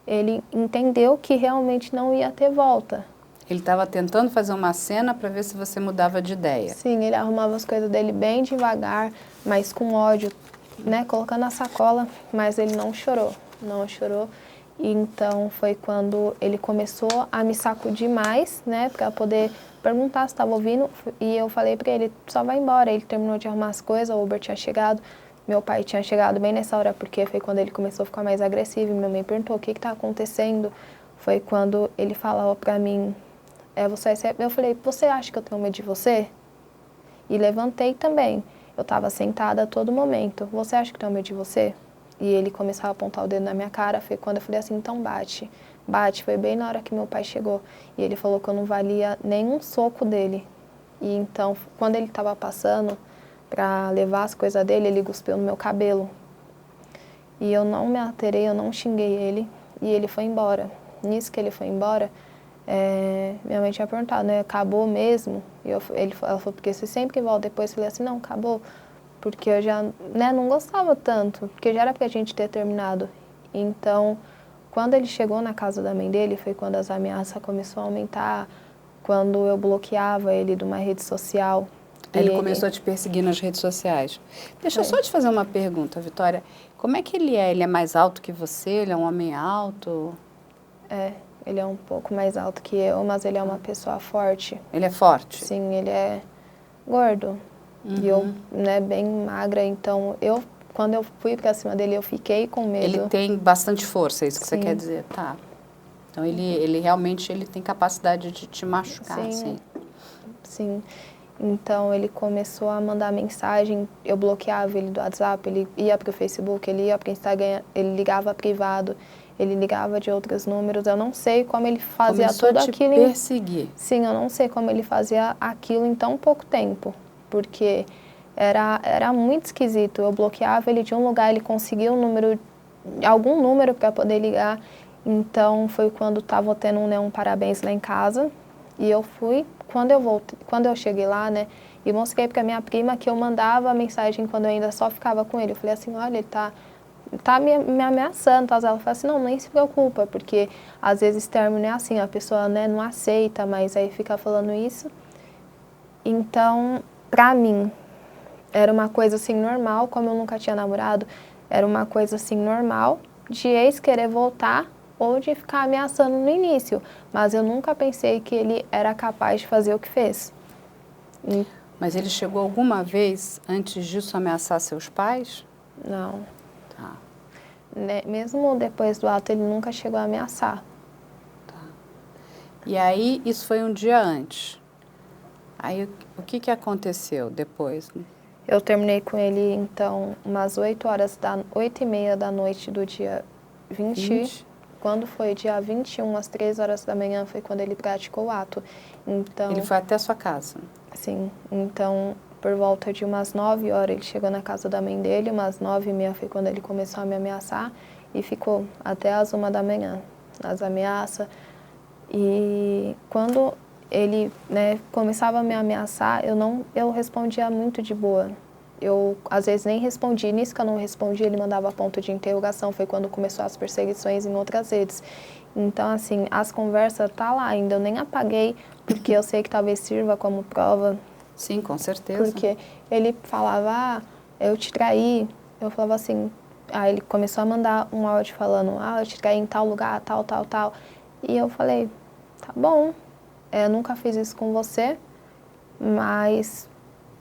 ele entendeu que realmente não ia ter volta. Ele estava tentando fazer uma cena para ver se você mudava de ideia. Sim, ele arrumava as coisas dele bem devagar, mas com ódio, né, colocando na sacola, mas ele não chorou, não chorou. E então foi quando ele começou a me sacudir mais, né, para poder perguntar se estava ouvindo, e eu falei para ele, só vai embora. Ele terminou de arrumar as coisas, o Uber tinha chegado, meu pai tinha chegado bem nessa hora, porque foi quando ele começou a ficar mais agressivo, e minha mãe perguntou, o que está acontecendo? Foi quando ele falou para mim, eu falei, você acha que eu tenho medo de você? E levantei também. Eu estava sentada a todo momento. Você acha que eu tenho medo de você? E ele começava a apontar o dedo na minha cara. Foi quando eu falei assim, então bate. Bate. Foi bem na hora que meu pai chegou. E ele falou que eu não valia nenhum soco dele. E então, quando ele estava passando para levar as coisas dele, ele cuspiu no meu cabelo. E eu não me alterei, eu não xinguei ele. E ele foi embora. Nisso que ele foi embora, minha mãe tinha perguntado, né, acabou mesmo? E ela falou, porque você sempre que volta depois, eu falei assim, não, acabou. Porque eu já, né, não gostava tanto, porque já era pra gente ter terminado. Então, quando ele chegou na casa da mãe dele, foi quando as ameaças começaram a aumentar, quando eu bloqueava ele de uma rede social. Ele começou a te perseguir nas redes sociais. Deixa eu só te fazer uma pergunta, Vitória. Como é que ele é? Ele é mais alto que você? Ele é um homem alto? Ele é um pouco mais alto que eu, mas ele é uma pessoa forte. Ele é forte? Sim, ele é gordo. E eu, né, bem magra, então quando eu fui pra cima dele, eu fiquei com medo. Ele tem bastante força, é isso que você Sim. quer dizer? Tá. Então ele realmente tem capacidade de te machucar, Sim. assim. Sim. Então ele começou a mandar mensagem, eu bloqueava ele do WhatsApp, ele ia pro Facebook, ele ia pro Instagram, ele ligava privado, ele ligava de outros números. Eu não sei como ele fazia Começou tudo a te aquilo. perseguir. Sim, eu não sei como ele fazia aquilo em tão pouco tempo, porque era muito esquisito. Eu bloqueava ele de um lugar, ele conseguia algum número para poder ligar. Então foi quando estava tendo um parabéns lá em casa, e eu fui. Quando eu cheguei lá, né, e mostrei para minha prima que eu mandava mensagem quando eu ainda só ficava com ele. Eu falei assim, olha, ele tá me ameaçando, tá? Ela falou assim, não, nem se preocupa, porque às vezes término é assim, a pessoa, né, não aceita, mas aí fica falando isso. Então, pra mim, era uma coisa assim normal, como eu nunca tinha namorado, era uma coisa assim normal de ex querer voltar ou de ficar ameaçando no início, mas eu nunca pensei que ele era capaz de fazer o que fez. Mas ele chegou alguma vez, antes disso, a ameaçar seus pais? Não. Tá. Né, mesmo depois do ato, ele nunca chegou a ameaçar. Tá. E aí, isso foi um dia antes. Aí, o que aconteceu depois? Eu terminei com ele, então, umas 8h30 da noite do dia 20. Quando foi dia 21, às 3h da manhã, foi quando ele praticou o ato. Então, Ele foi até a sua casa? Sim. Então, por volta de umas 9h, ele chegou na casa da mãe dele, umas 9h30 foi quando ele começou a me ameaçar, e ficou até às 1 da manhã, as ameaças. E quando ele, né, começava a me ameaçar, eu respondia muito de boa. Eu, às vezes, nem respondi. Nisso que eu não respondi, ele mandava ponto de interrogação. Foi quando começou as perseguições em outras redes. Então, assim, as conversas tá lá ainda. Eu nem apaguei, porque eu sei que talvez sirva como prova. Sim, com certeza. Porque ele falava, eu te traí. Eu falava assim, ele começou a mandar um áudio falando, eu te traí em tal lugar, tal, tal, tal. E eu falei, tá bom, eu nunca fiz isso com você, mas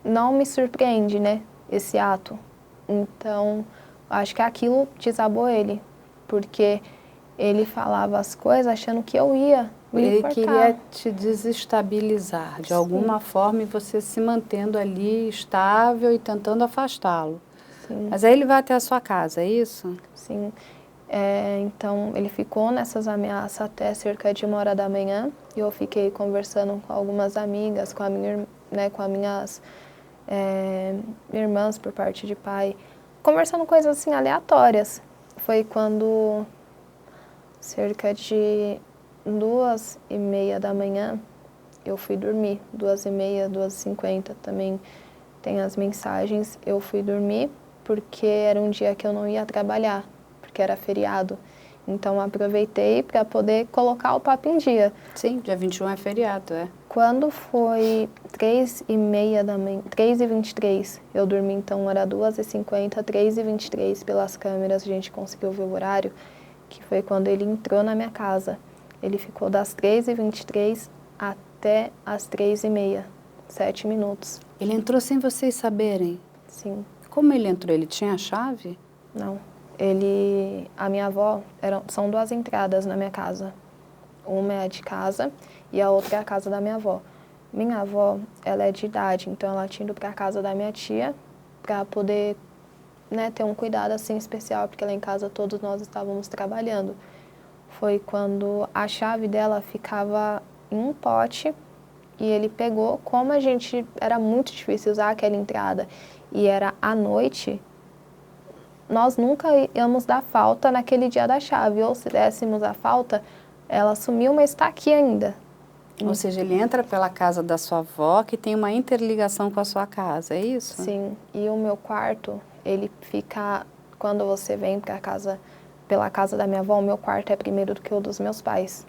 não me surpreende, né, esse ato. Então, acho que aquilo desabou ele, porque ele falava as coisas achando que eu ia me importar. Ele queria te desestabilizar de alguma forma, e você se mantendo ali estável e tentando afastá-lo. Sim. Mas aí ele vai até a sua casa, é isso? Sim. Então, ele ficou nessas ameaças até cerca de 1h da manhã, e eu fiquei conversando com algumas amigas, com as minhas irmãs por parte de pai, conversando coisas assim aleatórias. Foi quando, cerca de 2h30 da manhã, eu fui dormir. 2h30, 2h50 também tem as mensagens. Eu fui dormir porque era um dia que eu não ia trabalhar, porque era feriado. Então, aproveitei para poder colocar o papo em dia. Sim, dia 21 é feriado, é. Quando foi 3h30 da manhã, 3h23, eu dormi, então era 2h50, 3h23, pelas câmeras a gente conseguiu ver o horário, que foi quando ele entrou na minha casa. Ele ficou das 3h23 até as 3h30, 7 minutos. Ele entrou sem vocês saberem? Sim. Como ele entrou? Ele tinha a chave? Não. A minha avó, são 2 entradas na minha casa. Uma é a de casa e a outra é a casa da minha avó. Minha avó, ela é de idade, então ela tinha ido para a casa da minha tia para poder, né, ter um cuidado assim especial, porque lá em casa todos nós estávamos trabalhando. Foi quando a chave dela ficava em um pote e ele pegou, como era muito difícil usar aquela entrada e era à noite, nós nunca íamos dar falta naquele dia da chave, ou se dessemos a falta, ela sumiu, mas está aqui ainda. Ou seja, ele entra pela casa da sua avó, que tem uma interligação com a sua casa, é isso? Sim, e o meu quarto, ele fica, quando você vem pela casa da minha avó, o meu quarto é primeiro do que o dos meus pais.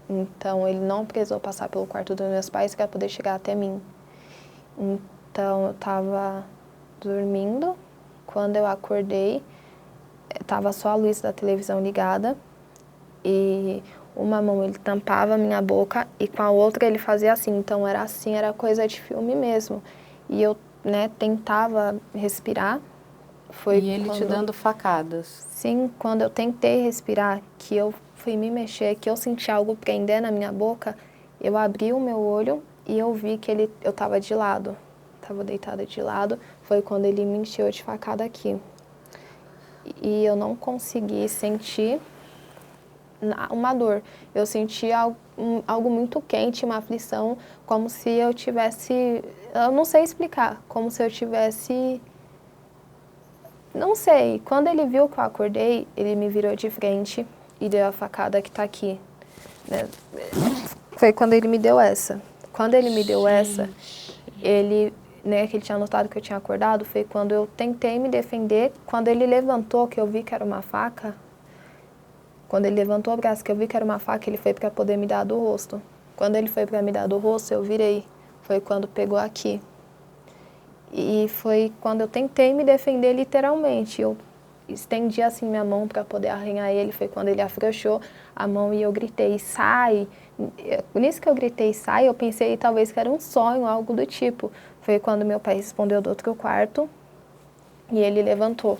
Então, ele não precisou passar pelo quarto dos meus pais para poder chegar até mim. Então, eu estava dormindo. Quando eu acordei, estava só a luz da televisão ligada e uma mão ele tampava a minha boca e com a outra ele fazia assim. Então era assim, era coisa de filme mesmo. E eu, né, tentava respirar. E ele te dando facadas? Sim, quando eu tentei respirar, que eu fui me mexer, que eu senti algo prender na minha boca, eu abri o meu olho e eu vi que eu estava de lado. Estava deitada de lado, foi quando ele me encheu de facada aqui. E eu não consegui sentir uma dor. Eu senti algo muito quente, uma aflição, como se eu tivesse... Eu não sei explicar, como se eu tivesse... Não sei. Quando ele viu que eu acordei, ele me virou de frente e deu a facada que está aqui. Né? Foi quando ele me deu essa. Quando ele me deu essa, ele... Né, que ele tinha notado que eu tinha acordado, foi quando eu tentei me defender. Quando ele levantou, que eu vi que era uma faca, quando ele levantou o braço, que eu vi que era uma faca, ele foi para poder me dar do rosto. Quando ele foi para me dar do rosto, eu virei. Foi quando pegou aqui. E foi quando eu tentei me defender literalmente. Eu estendi assim minha mão para poder arranhar ele, foi quando ele afrouxou a mão e eu gritei, sai! Nisso que eu gritei, sai, eu pensei talvez que era um sonho, algo do tipo. Foi quando meu pai respondeu do outro quarto e ele levantou.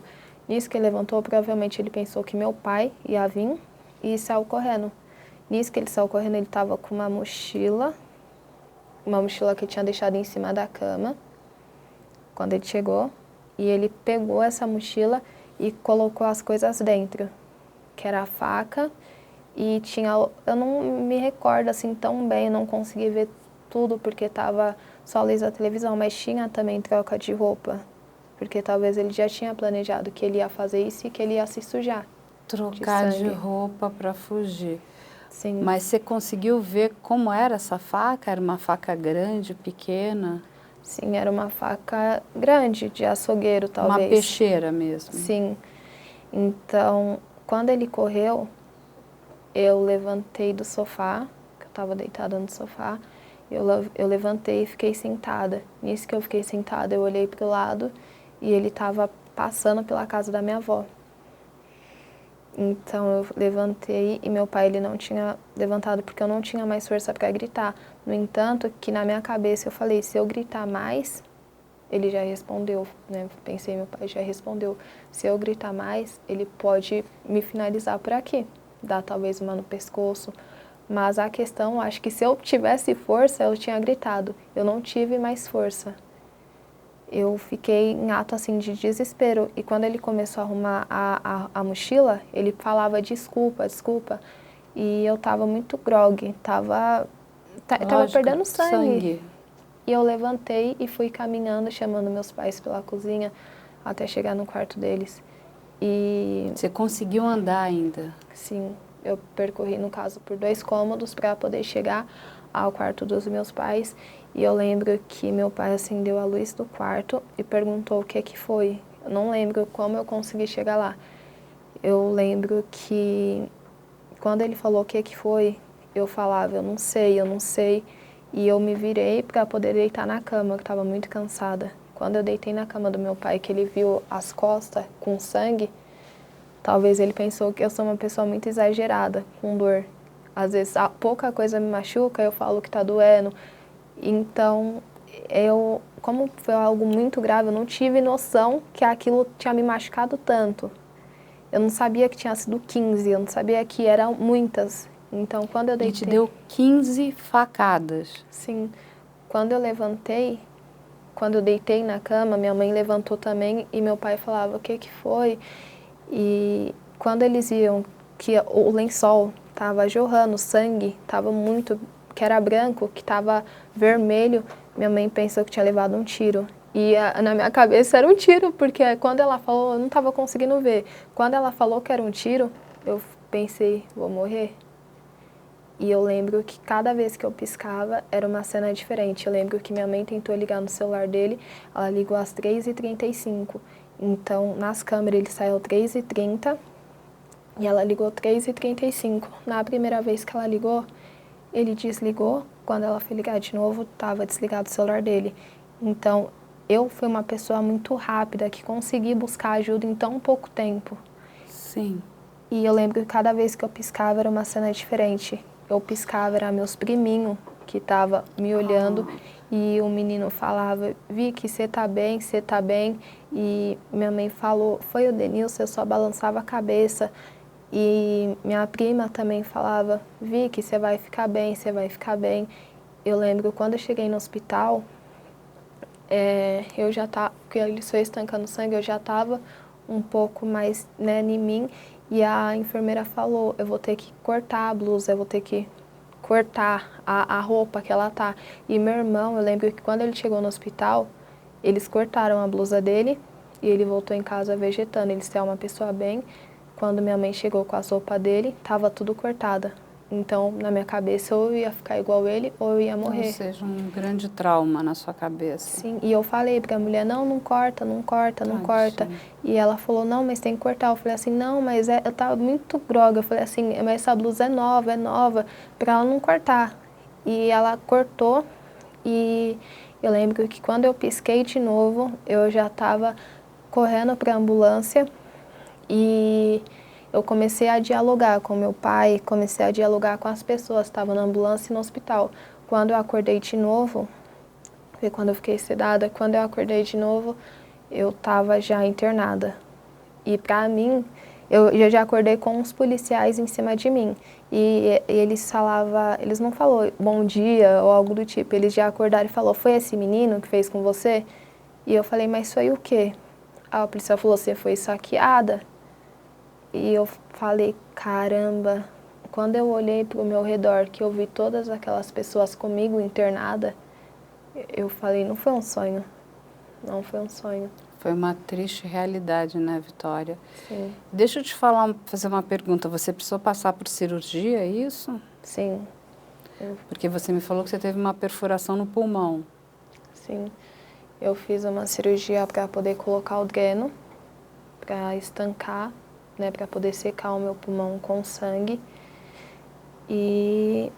Nisso que ele levantou, provavelmente ele pensou que meu pai ia vir e saiu correndo. Nisso que ele saiu correndo, ele estava com uma mochila que eu tinha deixado em cima da cama, quando ele chegou, e ele pegou essa mochila e colocou as coisas dentro, que era a faca e tinha... Eu não me recordo assim tão bem, eu não consegui ver tudo porque estava só a luz da televisão, mas tinha também troca de roupa, porque talvez ele já tinha planejado que ele ia fazer isso e que ele ia se sujar. Trocar de roupa para fugir. Sim. Mas você conseguiu ver como era essa faca? Era uma faca grande, pequena? Sim, era uma faca grande, de açougueiro, talvez. Uma peixeira mesmo? Sim. Então, quando ele correu, eu levantei do sofá, que eu estava deitada no sofá, eu levantei e fiquei sentada. Nisso que eu fiquei sentada, eu olhei para o lado e ele estava passando pela casa da minha avó. Então eu levantei e meu pai ele não tinha levantado porque eu não tinha mais força para gritar. No entanto, que na minha cabeça eu falei, se eu gritar mais, ele já respondeu, né? Pensei, meu pai já respondeu. Se eu gritar mais, ele pode me finalizar por aqui, dar talvez uma no pescoço. Mas a questão, acho que se eu tivesse força, eu tinha gritado. Eu não tive mais força. Eu fiquei em ato assim de desespero e quando ele começou a arrumar a mochila, ele falava desculpa, desculpa. E eu tava muito grogue, tava perdendo sangue. E eu levantei e fui caminhando, chamando meus pais pela cozinha até chegar no quarto deles. E você conseguiu andar ainda? Sim, eu percorri, no caso, por 2 cômodos para poder chegar ao quarto dos meus pais. E eu lembro que meu pai acendeu a luz do quarto e perguntou o que foi. Eu não lembro como eu consegui chegar lá. Eu lembro que quando ele falou o que foi, eu falava, eu não sei. E eu me virei para poder deitar na cama, eu estava muito cansada. Quando eu deitei na cama do meu pai, que ele viu as costas com sangue, talvez ele pensou que eu sou uma pessoa muito exagerada, com dor. Às vezes, pouca coisa me machuca, eu falo que tá doendo. Então, como foi algo muito grave, eu não tive noção que aquilo tinha me machucado tanto. Eu não sabia que tinha sido 15, eu não sabia que eram muitas. Então, quando eu deitei... E te deu 15 facadas. Sim. Quando eu levantei, quando eu deitei na cama, minha mãe levantou também e meu pai falava, o que foi? E quando eles viam que o lençol estava jorrando sangue, estava muito, que era branco, que estava vermelho, minha mãe pensou que tinha levado um tiro. E na minha cabeça era um tiro, porque quando ela falou, eu não estava conseguindo ver. Quando ela falou que era um tiro, eu pensei, vou morrer. E eu lembro que cada vez que eu piscava, era uma cena diferente. Eu lembro que minha mãe tentou ligar no celular dele, ela ligou às 3h35. Então, nas câmeras ele saiu 3h30 e ela ligou 3h35. Na primeira vez que ela ligou, ele desligou. Quando ela foi ligar de novo, estava desligado o celular dele. Então, eu fui uma pessoa muito rápida, que consegui buscar ajuda em tão pouco tempo. Sim. E eu lembro que cada vez que eu piscava era uma cena diferente. Eu piscava, era meus priminhos que estavam me olhando e o menino falava, Vicky, você tá bem, você tá bem? E minha mãe falou, foi o Denilson, eu só balançava a cabeça. E minha prima também falava, Vicky, você vai ficar bem, você vai ficar bem. Eu lembro quando eu cheguei no hospital, eu já estava, porque ele foi estancando sangue, eu já estava um pouco mais, né, em mim. E a enfermeira falou, eu vou ter que cortar a blusa, eu vou ter que cortar a roupa que ela tá. E meu irmão, eu lembro que quando ele chegou no hospital, eles cortaram a blusa dele e ele voltou em casa vegetando. Ele é uma pessoa bem. Quando minha mãe chegou com a roupa dele, tava tudo cortada. Então, na minha cabeça, ou eu ia ficar igual ele, ou eu ia morrer. Ou seja, um grande trauma na sua cabeça. Sim, e eu falei pra mulher, não corta, não corta, não corta. E ela falou, não, mas tem que cortar. Eu falei assim, não, mas eu tava muito groga. Eu falei assim, mas essa blusa é nova, pra ela não cortar. E ela cortou, e eu lembro que quando eu pisquei de novo, eu já tava correndo pra ambulância, e eu comecei a dialogar com meu pai, comecei a dialogar com as pessoas que estavam na ambulância e no hospital. Quando eu acordei de novo, foi quando eu fiquei sedada, quando eu acordei de novo, eu estava já internada. E para mim, eu já acordei com uns policiais em cima de mim. E eles falavam, eles não falaram bom dia ou algo do tipo, eles já acordaram e falaram, foi esse menino que fez com você? E eu falei, mas foi o quê? A policial falou, você foi saqueada? E eu falei, caramba, quando eu olhei para o meu redor, que eu vi todas aquelas pessoas comigo internada, eu falei, não foi um sonho, não foi um sonho. Foi uma triste realidade, né, Vitória? Sim. Deixa eu te fazer uma pergunta, você precisou passar por cirurgia, é isso? Sim. Porque você me falou que você teve uma perfuração no pulmão. Sim, eu fiz uma cirurgia para poder colocar o dreno, para estancar, né, para poder secar o meu pulmão com sangue. E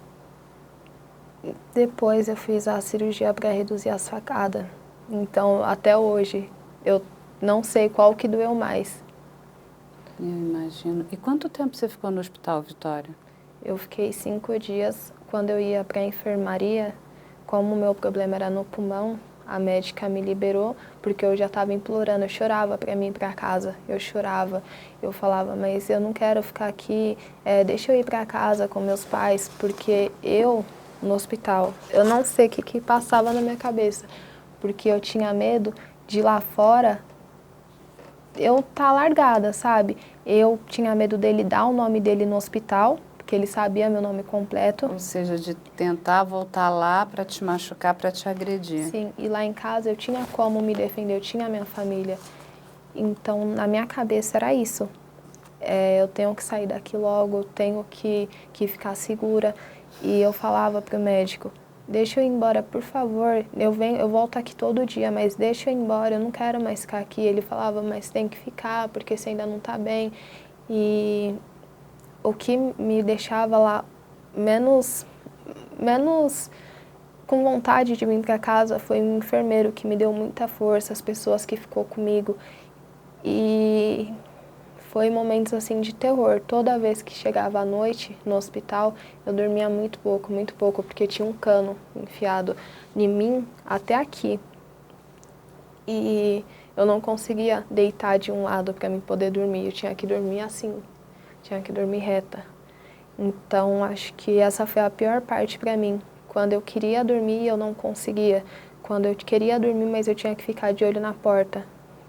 depois eu fiz a cirurgia para reduzir as facadas. Então, até hoje, eu não sei qual que doeu mais. Eu imagino. E quanto tempo você ficou no hospital, Vitória? Eu fiquei 5 dias. Quando eu ia para a enfermaria, como o meu problema era no pulmão, a médica me liberou, porque eu já estava implorando, eu chorava para mim ir para casa, eu chorava, eu falava, mas eu não quero ficar aqui, deixa eu ir para casa com meus pais, porque eu, no hospital, eu não sei o que passava na minha cabeça, porque eu tinha medo de lá fora eu tá largada, sabe? Eu tinha medo dele dar o nome dele no hospital, porque ele sabia meu nome completo. Ou seja, de tentar voltar lá para te machucar, para te agredir. Sim, e lá em casa eu tinha como me defender, eu tinha minha família. Então, na minha cabeça era isso. Eu tenho que sair daqui logo, eu tenho que ficar segura. E eu falava pro médico, deixa eu ir embora, por favor. Eu volto aqui todo dia, mas deixa eu ir embora, eu não quero mais ficar aqui. Ele falava, mas tem que ficar, porque você ainda não tá bem. E o que me deixava lá menos com vontade de vir para casa foi um enfermeiro que me deu muita força, as pessoas que ficou comigo. E foi momentos assim de terror. Toda vez que chegava à noite no hospital, eu dormia muito pouco, porque tinha um cano enfiado em mim até aqui. E eu não conseguia deitar de um lado para me poder dormir, eu tinha que dormir assim, tinha que dormir reta. Então, acho que essa foi a pior parte para mim. Quando eu queria dormir, eu não conseguia. Quando eu queria dormir, mas eu tinha que ficar de olho na porta.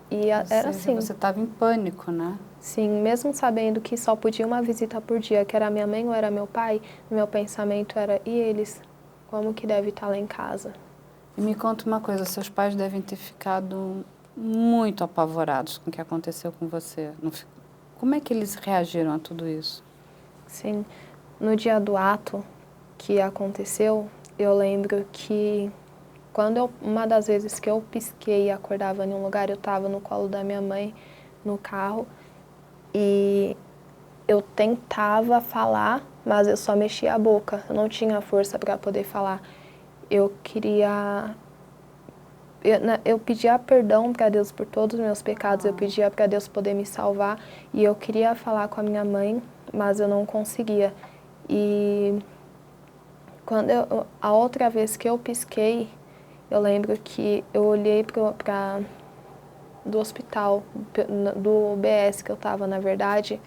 E era assim. Você estava em pânico, né? Sim, mesmo sabendo que só podia uma visita por dia, que era minha mãe ou era meu pai, meu pensamento era, e eles? Como que deve estar lá em casa? E me conta uma coisa, seus pais devem ter ficado muito apavorados com o que aconteceu com você. Como é que eles reagiram a tudo isso? Sim, no dia do ato que aconteceu, eu lembro que uma das vezes que eu pisquei e acordava em um lugar, eu estava no colo da minha mãe, no carro, e eu tentava falar, mas eu só mexia a boca, eu não tinha força para poder falar. Eu pedia perdão para Deus por todos os meus pecados, eu pedia para Deus poder me salvar, e eu queria falar com a minha mãe, mas eu não conseguia. E a outra vez que eu pisquei, eu lembro que eu olhei do hospital, do UBS que eu estava, na verdade,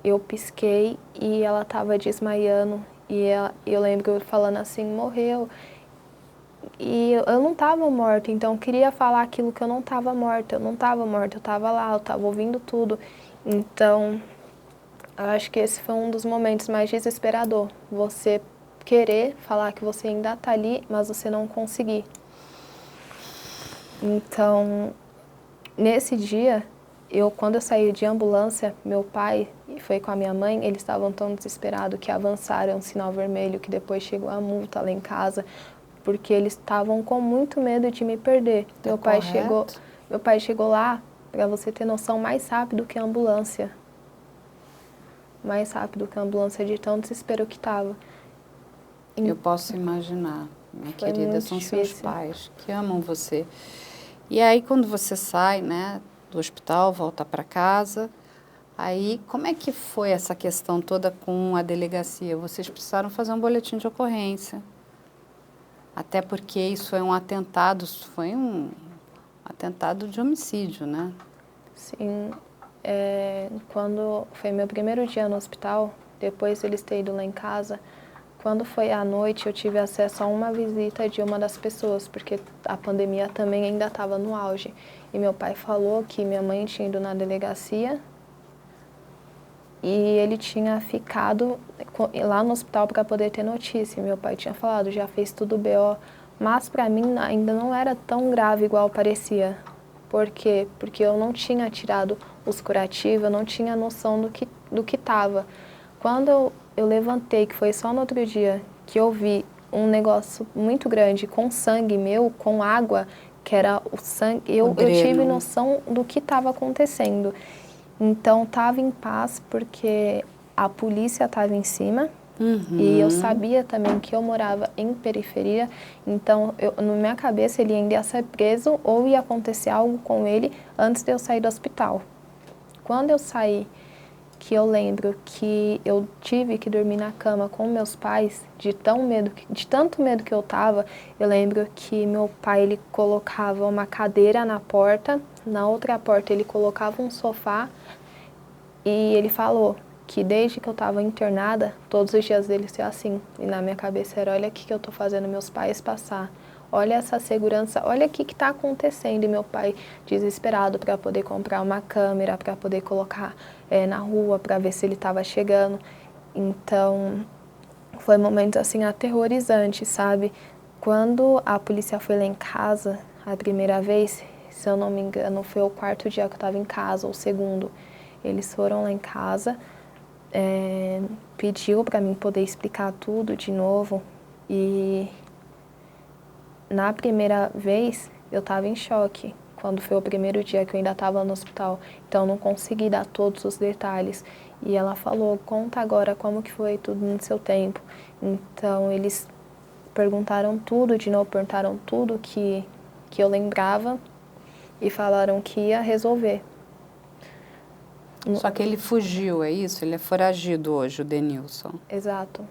eu pisquei e ela estava desmaiando, e eu lembro falando assim, morreu. E eu não estava morta, então eu queria falar aquilo que eu não estava morta, eu estava lá, eu estava ouvindo tudo. Então, eu acho que esse foi um dos momentos mais desesperador, você querer falar que você ainda está ali, mas você não conseguir. Então, nesse dia, quando eu saí de ambulância, meu pai foi com a minha mãe, eles estavam tão desesperados que avançaram um sinal vermelho, que depois chegou a multa lá em casa, porque eles estavam com muito medo de me perder. Meu pai chegou lá, para você ter noção, mais rápido que a ambulância. Mais rápido que a ambulância, de tão desespero que estava. Eu posso imaginar, minha querida, são seus pais que amam você. E aí, quando você sai, né, do hospital, volta para casa, aí como é que foi essa questão toda com a delegacia? Vocês precisaram fazer um boletim de ocorrência. Até porque isso foi um atentado de homicídio, né? Sim. Quando foi meu primeiro dia no hospital, depois de eles terem ido lá em casa, quando foi à noite, eu tive acesso a uma visita de uma das pessoas, porque a pandemia também ainda estava no auge. E meu pai falou que minha mãe tinha ido na delegacia e ele tinha ficado lá no hospital para poder ter notícia. Meu pai tinha falado, já fez tudo BO, mas para mim ainda não era tão grave igual parecia. Por quê? Porque eu não tinha tirado os curativos, eu não tinha noção do que estava. Quando eu levantei, que foi só no outro dia, que eu vi um negócio muito grande com sangue meu, com água, que era o sangue, eu tive noção do que estava acontecendo. Então, estava em paz porque a polícia estava em cima. E eu sabia também que eu morava em periferia, então na minha cabeça ele ainda ia ser preso ou ia acontecer algo com ele antes de eu sair do hospital. Quando eu saí, que eu lembro que eu tive que dormir na cama com meus pais, de tanto medo que eu tava, eu lembro que meu pai ele colocava uma cadeira na porta, na outra porta ele colocava um sofá e ele falou que desde que eu estava internada, todos os dias dele ser assim. E na minha cabeça era, olha o que eu estou fazendo meus pais passar. Olha essa segurança, olha o que está acontecendo. E meu pai desesperado para poder comprar uma câmera, para poder colocar na rua, para ver se ele estava chegando. Então, foi um momento assim aterrorizante, sabe? Quando a polícia foi lá em casa, a primeira vez, se eu não me engano, foi o quarto dia que eu estava em casa, ou o segundo. Eles foram lá em casa, pediu para mim poder explicar tudo de novo e na primeira vez eu estava em choque, quando foi o primeiro dia que eu ainda estava no hospital, então eu não consegui dar todos os detalhes E ela falou, conta agora como que foi tudo no seu tempo. Então eles perguntaram tudo, de novo perguntaram tudo que eu lembrava e falaram que ia resolver. Só que ele fugiu, é isso? Ele é foragido hoje, o Denilson. Exato.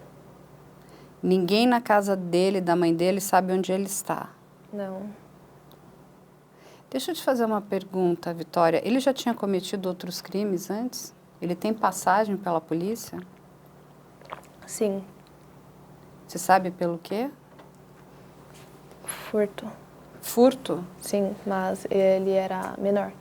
Ninguém na casa dele, da mãe dele, sabe onde ele está. Não. Deixa eu te fazer uma pergunta, Vitória. Ele já tinha cometido outros crimes antes? Ele tem passagem pela polícia? Sim. Você sabe pelo quê? Furto. Furto? Sim, mas ele era menor.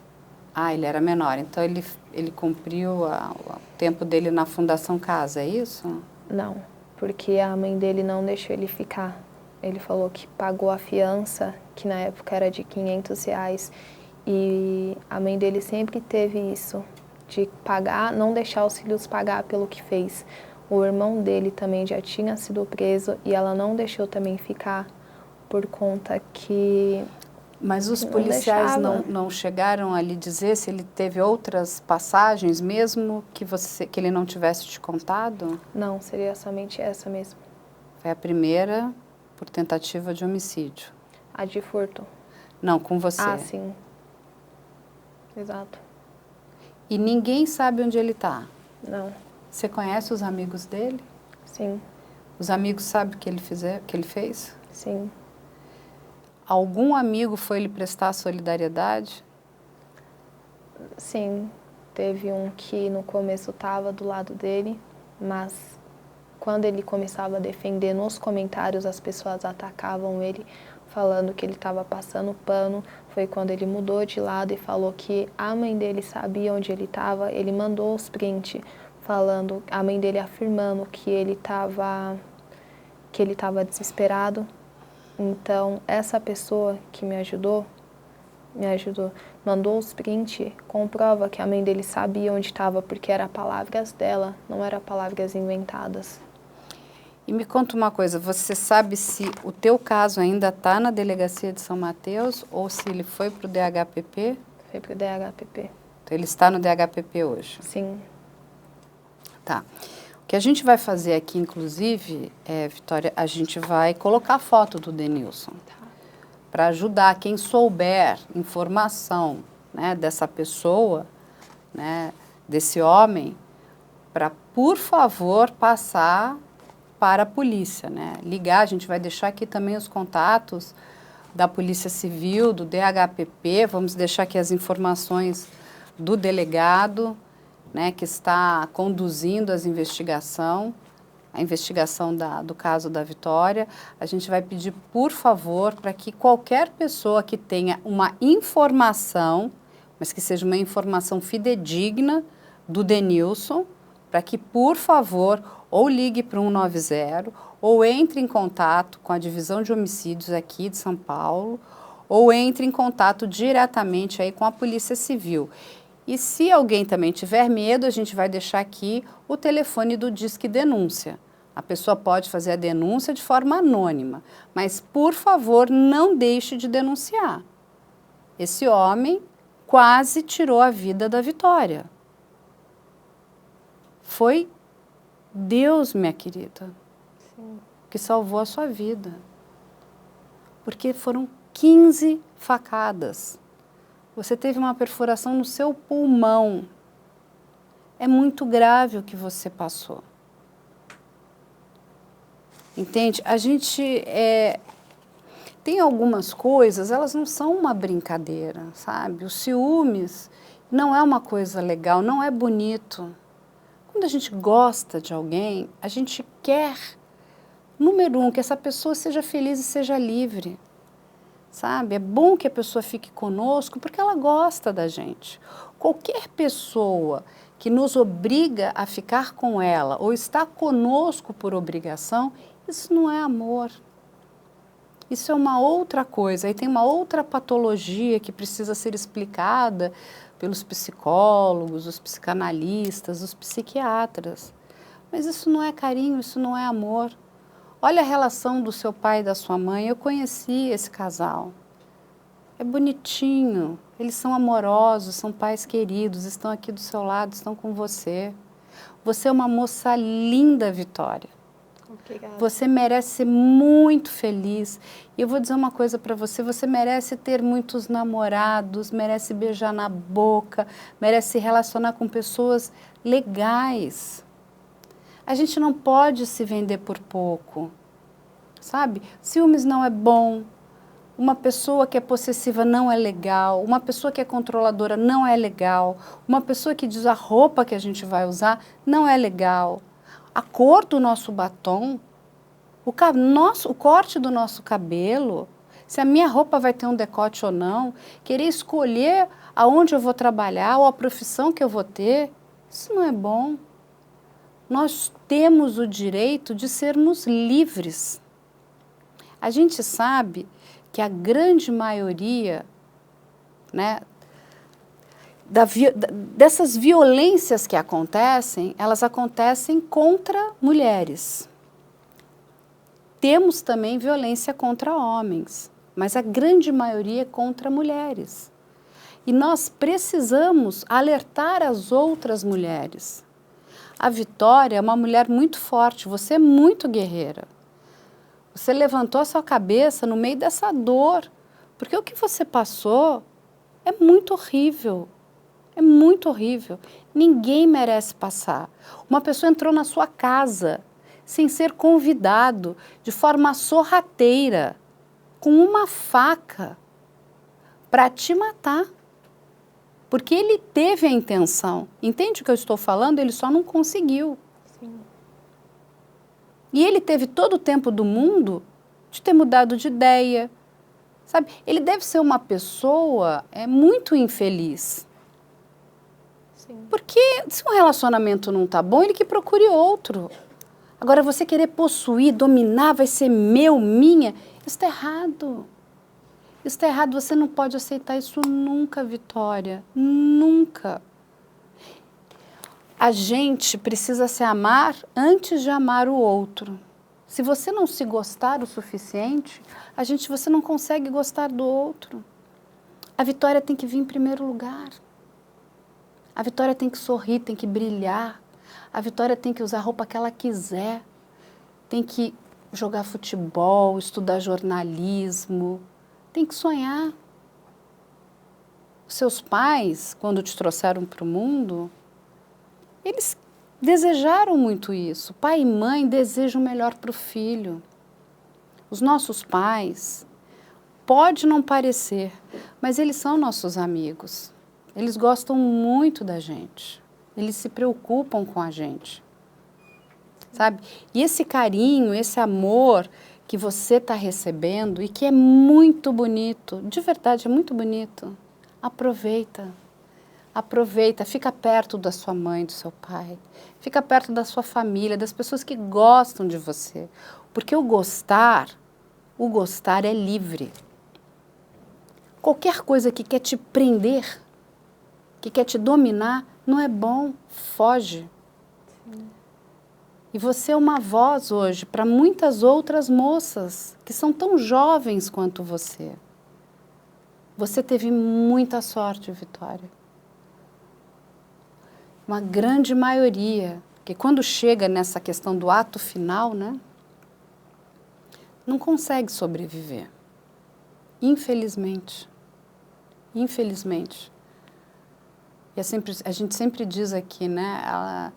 Ah, ele era menor. Então ele cumpriu o tempo dele na Fundação Casa, é isso? Não, porque a mãe dele não deixou ele ficar. Ele falou que pagou a fiança, que na época era de R$ 500, e a mãe dele sempre teve isso, de pagar, não deixar os filhos pagar pelo que fez. O irmão dele também já tinha sido preso e ela não deixou também ficar por conta que... Mas os policiais não chegaram a lhe dizer se ele teve outras passagens, mesmo que ele não tivesse te contado? Não, seria somente essa mesmo. Foi a primeira por tentativa de homicídio. A de furto. Não, com você. Ah, sim. Exato. E ninguém sabe onde ele está? Não. Você conhece os amigos dele? Sim. Os amigos sabem o que ele fez? Sim. Algum amigo foi lhe prestar solidariedade? Sim. Teve um que no começo estava do lado dele, mas quando ele começava a defender nos comentários, as pessoas atacavam ele, falando que ele estava passando pano. Foi quando ele mudou de lado e falou que a mãe dele sabia onde ele estava. Ele mandou os prints falando, a mãe dele afirmando que ele estava desesperado. Então, essa pessoa que me ajudou, mandou os prints, comprova que a mãe dele sabia onde estava, porque eram palavras dela, não eram palavras inventadas. E me conta uma coisa, você sabe se o teu caso ainda está na delegacia de São Mateus ou se ele foi para o DHPP? Foi para o DHPP. Então, ele está no DHPP hoje? Sim. Tá. O que a gente vai fazer aqui, inclusive, Vitória, a gente vai colocar a foto do Denilson. Tá. Para ajudar quem souber informação, né, dessa pessoa, né, desse homem, para, por favor, passar para a polícia, né? Ligar, a gente vai deixar aqui também os contatos da Polícia Civil, do DHPP, vamos deixar aqui as informações do delegado, né, que está conduzindo a investigação do caso da Vitória. A gente vai pedir, por favor, para que qualquer pessoa que tenha uma informação, mas que seja uma informação fidedigna do Denilson, para que, por favor, ou ligue para o 190, ou entre em contato com a Divisão de Homicídios aqui de São Paulo, ou entre em contato diretamente aí com a Polícia Civil. E se alguém também tiver medo, a gente vai deixar aqui o telefone do Disque Denúncia. A pessoa pode fazer a denúncia de forma anônima, mas, por favor, não deixe de denunciar. Esse homem quase tirou a vida da Vitória. Foi Deus, minha querida, Sim. que salvou a sua vida. Porque foram 15 facadas. Você teve uma perfuração no seu pulmão. É muito grave o que você passou. Entende? A gente tem algumas coisas, elas não são uma brincadeira, sabe? Os ciúmes não é uma coisa legal, não é bonito. Quando a gente gosta de alguém, a gente quer, número 1, que essa pessoa seja feliz e seja livre. Sabe? É bom que a pessoa fique conosco porque ela gosta da gente. Qualquer pessoa que nos obriga a ficar com ela ou está conosco por obrigação, isso não é amor. Isso é uma outra coisa. Aí tem uma outra patologia que precisa ser explicada pelos psicólogos, os psicanalistas, os psiquiatras. Mas isso não é carinho, isso não é amor. Olha a relação do seu pai e da sua mãe. Eu conheci esse casal. É bonitinho. Eles são amorosos, são pais queridos, estão aqui do seu lado, estão com você. Você é uma moça linda, Vitória. Obrigada. Você merece ser muito feliz. E eu vou dizer uma coisa para você, você merece ter muitos namorados, merece beijar na boca, merece se relacionar com pessoas legais. A gente não pode se vender por pouco, sabe? Ciúmes não é bom, uma pessoa que é possessiva não é legal, uma pessoa que é controladora não é legal, uma pessoa que diz a roupa que a gente vai usar não é legal. A cor do nosso batom, o corte do nosso cabelo, se a minha roupa vai ter um decote ou não, querer escolher aonde eu vou trabalhar ou a profissão que eu vou ter, isso não é bom. Nós temos o direito de sermos livres. A gente sabe que a grande maioria, né, dessas violências que acontecem, elas acontecem contra mulheres. Temos também violência contra homens, mas a grande maioria é contra mulheres. E nós precisamos alertar as outras mulheres. A Vitória é uma mulher muito forte, você é muito guerreira. Você levantou a sua cabeça no meio dessa dor, porque o que você passou é muito horrível. É muito horrível. Ninguém merece passar. Uma pessoa entrou na sua casa sem ser convidado, de forma sorrateira, com uma faca, para te matar. Porque ele teve a intenção. Entende o que eu estou falando? Ele só não conseguiu. Sim. E ele teve todo o tempo do mundo de ter mudado de ideia. Sabe? Ele deve ser uma pessoa muito infeliz. Sim. Porque se um relacionamento não está bom, ele que procure outro. Agora, você querer possuir, dominar, vai ser meu, minha, isso está errado. Isso está errado, você não pode aceitar isso nunca, Vitória. Nunca. A gente precisa se amar antes de amar o outro. Se você não se gostar o suficiente, você não consegue gostar do outro. A Vitória tem que vir em primeiro lugar. A Vitória tem que sorrir, tem que brilhar. A Vitória tem que usar a roupa que ela quiser. Tem que jogar futebol, estudar jornalismo. Tem que sonhar. Seus pais, quando te trouxeram para o mundo, eles desejaram muito isso. Pai e mãe desejam o melhor para o filho. Os nossos pais, pode não parecer, mas eles são nossos amigos. Eles gostam muito da gente. Eles se preocupam com a gente. Sabe? E esse carinho, esse amor que você está recebendo e que é muito bonito, de verdade, é muito bonito. Aproveita. Aproveita, fica perto da sua mãe, do seu pai. Fica perto da sua família, das pessoas que gostam de você. Porque o gostar é livre. Qualquer coisa que quer te prender, que quer te dominar, não é bom, foge. Sim. E você é uma voz hoje para muitas outras moças que são tão jovens quanto você. Você teve muita sorte, Vitória. Uma grande maioria, que quando chega nessa questão do ato final, né, não consegue sobreviver. Infelizmente. Infelizmente. E a gente sempre diz aqui, né,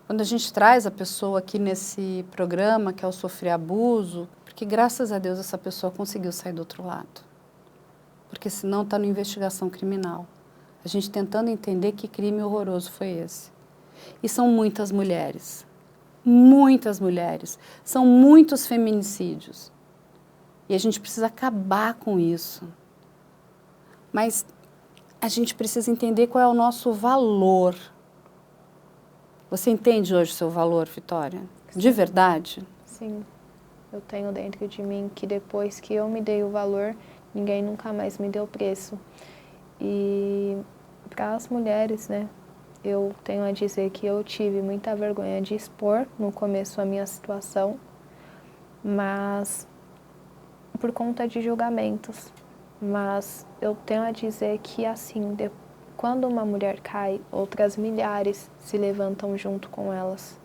quando a gente traz a pessoa aqui nesse programa, que é o Sofrer Abuso, porque graças a Deus essa pessoa conseguiu sair do outro lado. Porque senão está na investigação criminal. A gente tentando entender que crime horroroso foi esse. E são muitas mulheres. Muitas mulheres. São muitos feminicídios. E a gente precisa acabar com isso. Mas a gente precisa entender qual é o nosso valor. Você entende hoje o seu valor, Vitória? De verdade? Sim. Eu tenho dentro de mim que depois que eu me dei o valor, ninguém nunca mais me deu preço. E para as mulheres, né, eu tenho a dizer que eu tive muita vergonha de expor no começo a minha situação, mas por conta de julgamentos. Mas eu tenho a dizer que assim, quando uma mulher cai, outras milhares se levantam junto com elas.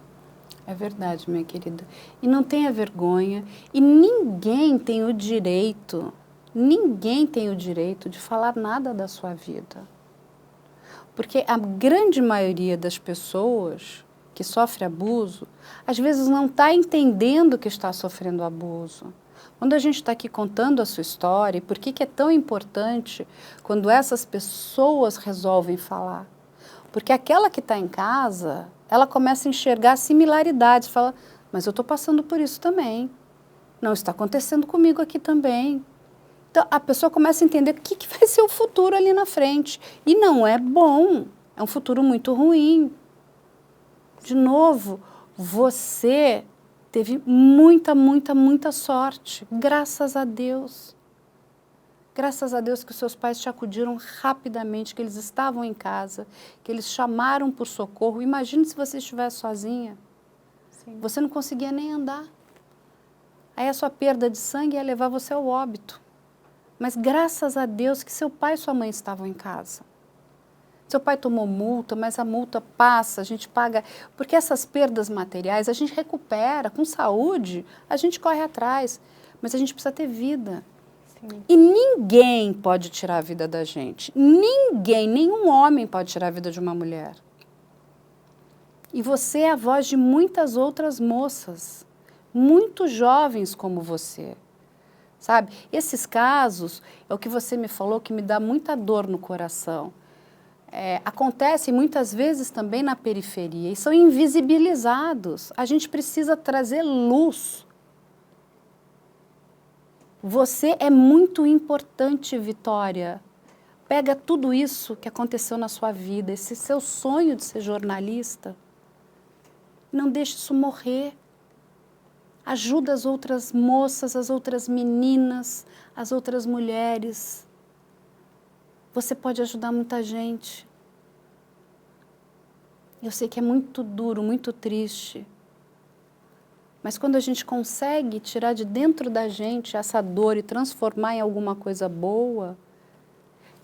É verdade, minha querida. E não tenha vergonha. E ninguém tem o direito de falar nada da sua vida. Porque a grande maioria das pessoas que sofre abuso, às vezes não está entendendo que está sofrendo abuso. Quando a gente está aqui contando a sua história, e por que é tão importante quando essas pessoas resolvem falar? Porque aquela que está em casa, ela começa a enxergar similaridades, fala, mas eu estou passando por isso também. Não está acontecendo comigo aqui também. Então, a pessoa começa a entender o que vai ser o futuro ali na frente. E não é bom, é um futuro muito ruim. De novo, você teve muita sorte, graças a Deus. Graças a Deus que os seus pais te acudiram rapidamente, que eles estavam em casa, que eles chamaram por socorro. Imagine se você estivesse sozinha. Sim. Você não conseguia nem andar. Aí a sua perda de sangue ia levar você ao óbito. Mas graças a Deus que seu pai e sua mãe estavam em casa. Seu pai tomou multa, mas a multa passa, a gente paga. Porque essas perdas materiais a gente recupera, com saúde, a gente corre atrás. Mas a gente precisa ter vida. Sim. E ninguém pode tirar a vida da gente. Ninguém, nenhum homem pode tirar a vida de uma mulher. E você é a voz de muitas outras moças, muito jovens como você. Sabe? Esses casos, é o que você me falou, que me dá muita dor no coração. Acontecem muitas vezes também na periferia e são invisibilizados. A gente precisa trazer luz. Você é muito importante, Vitória. Pega tudo isso que aconteceu na sua vida, esse seu sonho de ser jornalista, não deixe isso morrer. Ajuda as outras moças, as outras meninas, as outras mulheres. Você pode ajudar muita gente. Eu sei que é muito duro, muito triste. Mas quando a gente consegue tirar de dentro da gente essa dor e transformar em alguma coisa boa,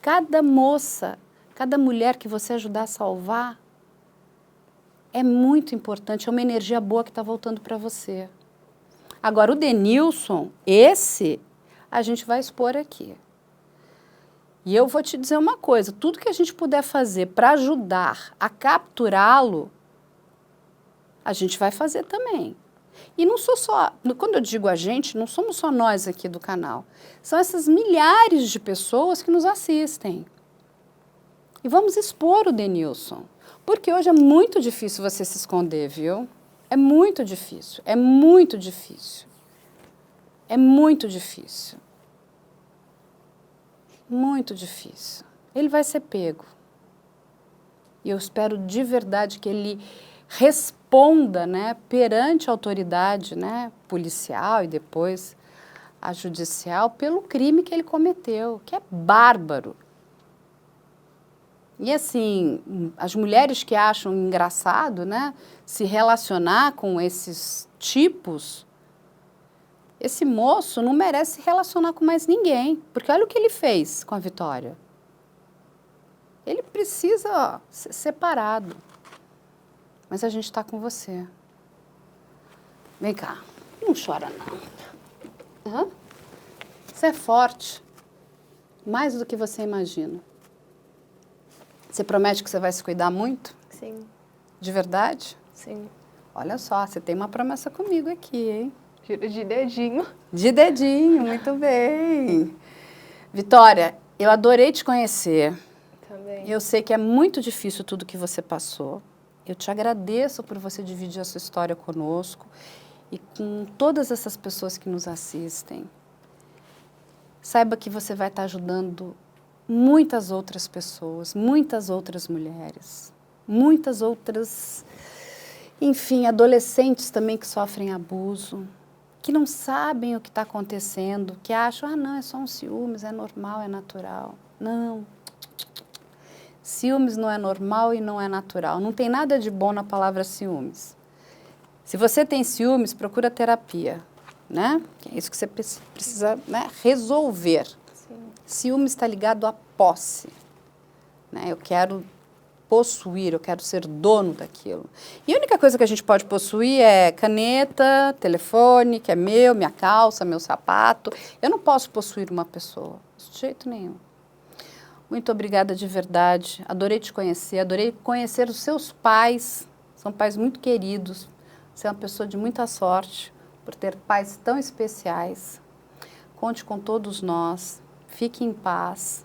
cada moça, cada mulher que você ajudar a salvar, é muito importante, é uma energia boa que está voltando para você. Agora, o Denilson, esse, a gente vai expor aqui. E eu vou te dizer uma coisa, tudo que a gente puder fazer para ajudar a capturá-lo, a gente vai fazer também. E não sou só, quando eu digo a gente, não somos só nós aqui do canal. São essas milhares de pessoas que nos assistem. E vamos expor o Denilson. Porque hoje é muito difícil você se esconder, viu? É muito difícil, é muito difícil. É muito difícil. Muito difícil. Ele vai ser pego. E eu espero de verdade que ele responda, né, perante a autoridade, né, policial e depois a judicial pelo crime que ele cometeu, que é bárbaro. E assim, as mulheres que acham engraçado, né, se relacionar com esses tipos, esse moço não merece se relacionar com mais ninguém, porque olha o que ele fez com a Vitória. Ele precisa ser separado. Mas a gente está com você. Vem cá, não chora não. Uhum. Você é forte, mais do que você imagina. Você promete que você vai se cuidar muito? Sim. De verdade? Sim. Olha só, você tem uma promessa comigo aqui, hein? Juro de dedinho. De dedinho, muito bem. Vitória, eu adorei te conhecer. Também. Eu sei que é muito difícil tudo que você passou. Eu te agradeço por você dividir a sua história conosco e com todas essas pessoas que nos assistem. Saiba que você vai estar ajudando muitas outras pessoas, muitas outras mulheres, muitas outras, enfim, adolescentes também que sofrem abuso, que não sabem o que está acontecendo, que acham, ah, não, é só um ciúmes, é normal, é natural. Não. Ciúmes não é normal e não é natural. Não tem nada de bom na palavra ciúmes. Se você tem ciúmes, procura terapia, né? É isso que você precisa, né, resolver. Sim. Ciúmes está ligado à posse. né? Eu quero possuir, eu quero ser dono daquilo. E a única coisa que a gente pode possuir é caneta, telefone, que é meu, minha calça, meu sapato. Eu não posso possuir uma pessoa, de jeito nenhum. Muito obrigada de verdade, adorei te conhecer, adorei conhecer os seus pais, são pais muito queridos, você é uma pessoa de muita sorte por ter pais tão especiais. Conte com todos nós, fique em paz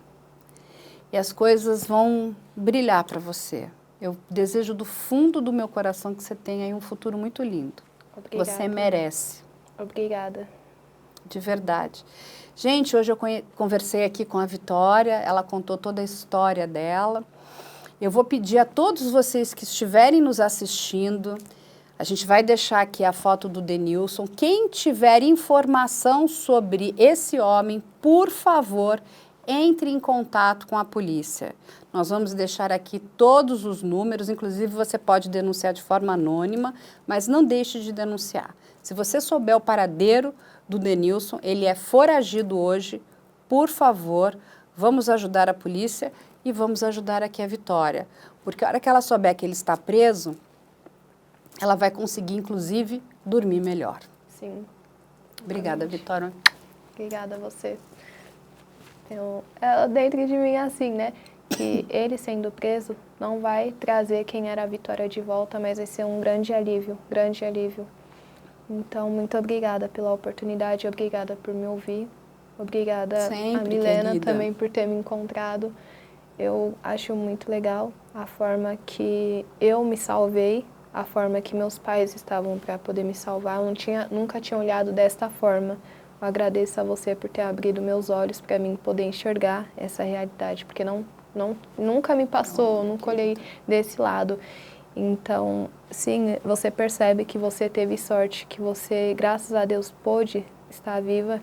e as coisas vão brilhar para você. Eu desejo do fundo do meu coração que você tenha aí um futuro muito lindo. Obrigada. Você merece. Obrigada. De verdade. Gente, hoje eu conversei aqui com a Vitória, ela contou toda a história dela. Eu vou pedir a todos vocês que estiverem nos assistindo, a gente vai deixar aqui a foto do Denilson. Quem tiver informação sobre esse homem, por favor, entre em contato com a polícia. Nós vamos deixar aqui todos os números, inclusive você pode denunciar de forma anônima, mas não deixe de denunciar. Se você souber o paradeiro do Denilson, ele é foragido hoje, por favor, vamos ajudar a polícia e vamos ajudar aqui a Vitória. Porque a hora que ela souber que ele está preso, ela vai conseguir, inclusive, dormir melhor. Sim. Obrigada, Vitória. Obrigada a você. Dentro de mim é assim, né? Que ele sendo preso não vai trazer quem era a Vitória de volta, mas vai ser um grande alívio, grande alívio. Então, muito obrigada pela oportunidade, obrigada por me ouvir, obrigada Sempre, a Milena querida. também por ter me encontrado. Eu acho muito legal a forma que eu me salvei, a forma que meus pais estavam para poder me salvar. Eu nunca tinha olhado desta forma. Eu agradeço a você por ter abrido meus olhos para mim poder enxergar essa realidade, porque nunca me passou, nunca olhei desse lado. Então, sim, você percebe que você teve sorte, que você, graças a Deus, pôde estar viva.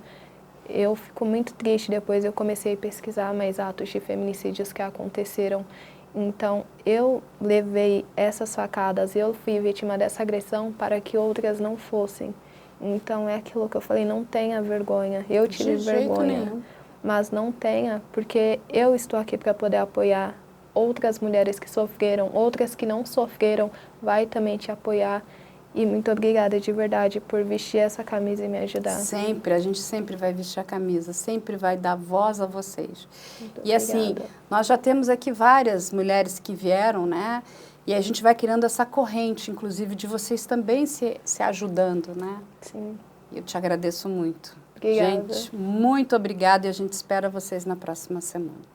Eu fico muito triste, depois eu comecei a pesquisar mais atos de feminicídios que aconteceram. Então, eu levei essas facadas, eu fui vítima dessa agressão para que outras não fossem. Então, é aquilo que eu falei, não tenha vergonha. Eu tive vergonha, mas não tenha, porque eu estou aqui para poder apoiar outras mulheres que sofreram, outras que não sofreram, vai também te apoiar. E muito obrigada de verdade por vestir essa camisa e me ajudar. Sempre, a gente sempre vai vestir a camisa, sempre vai dar voz a vocês. Muito e assim, obrigada. nós já temos aqui várias mulheres que vieram, né? E a gente vai criando essa corrente, inclusive, de vocês também se ajudando, né? Sim. Eu te agradeço muito. Obrigada. Gente, muito obrigada e a gente espera vocês na próxima semana.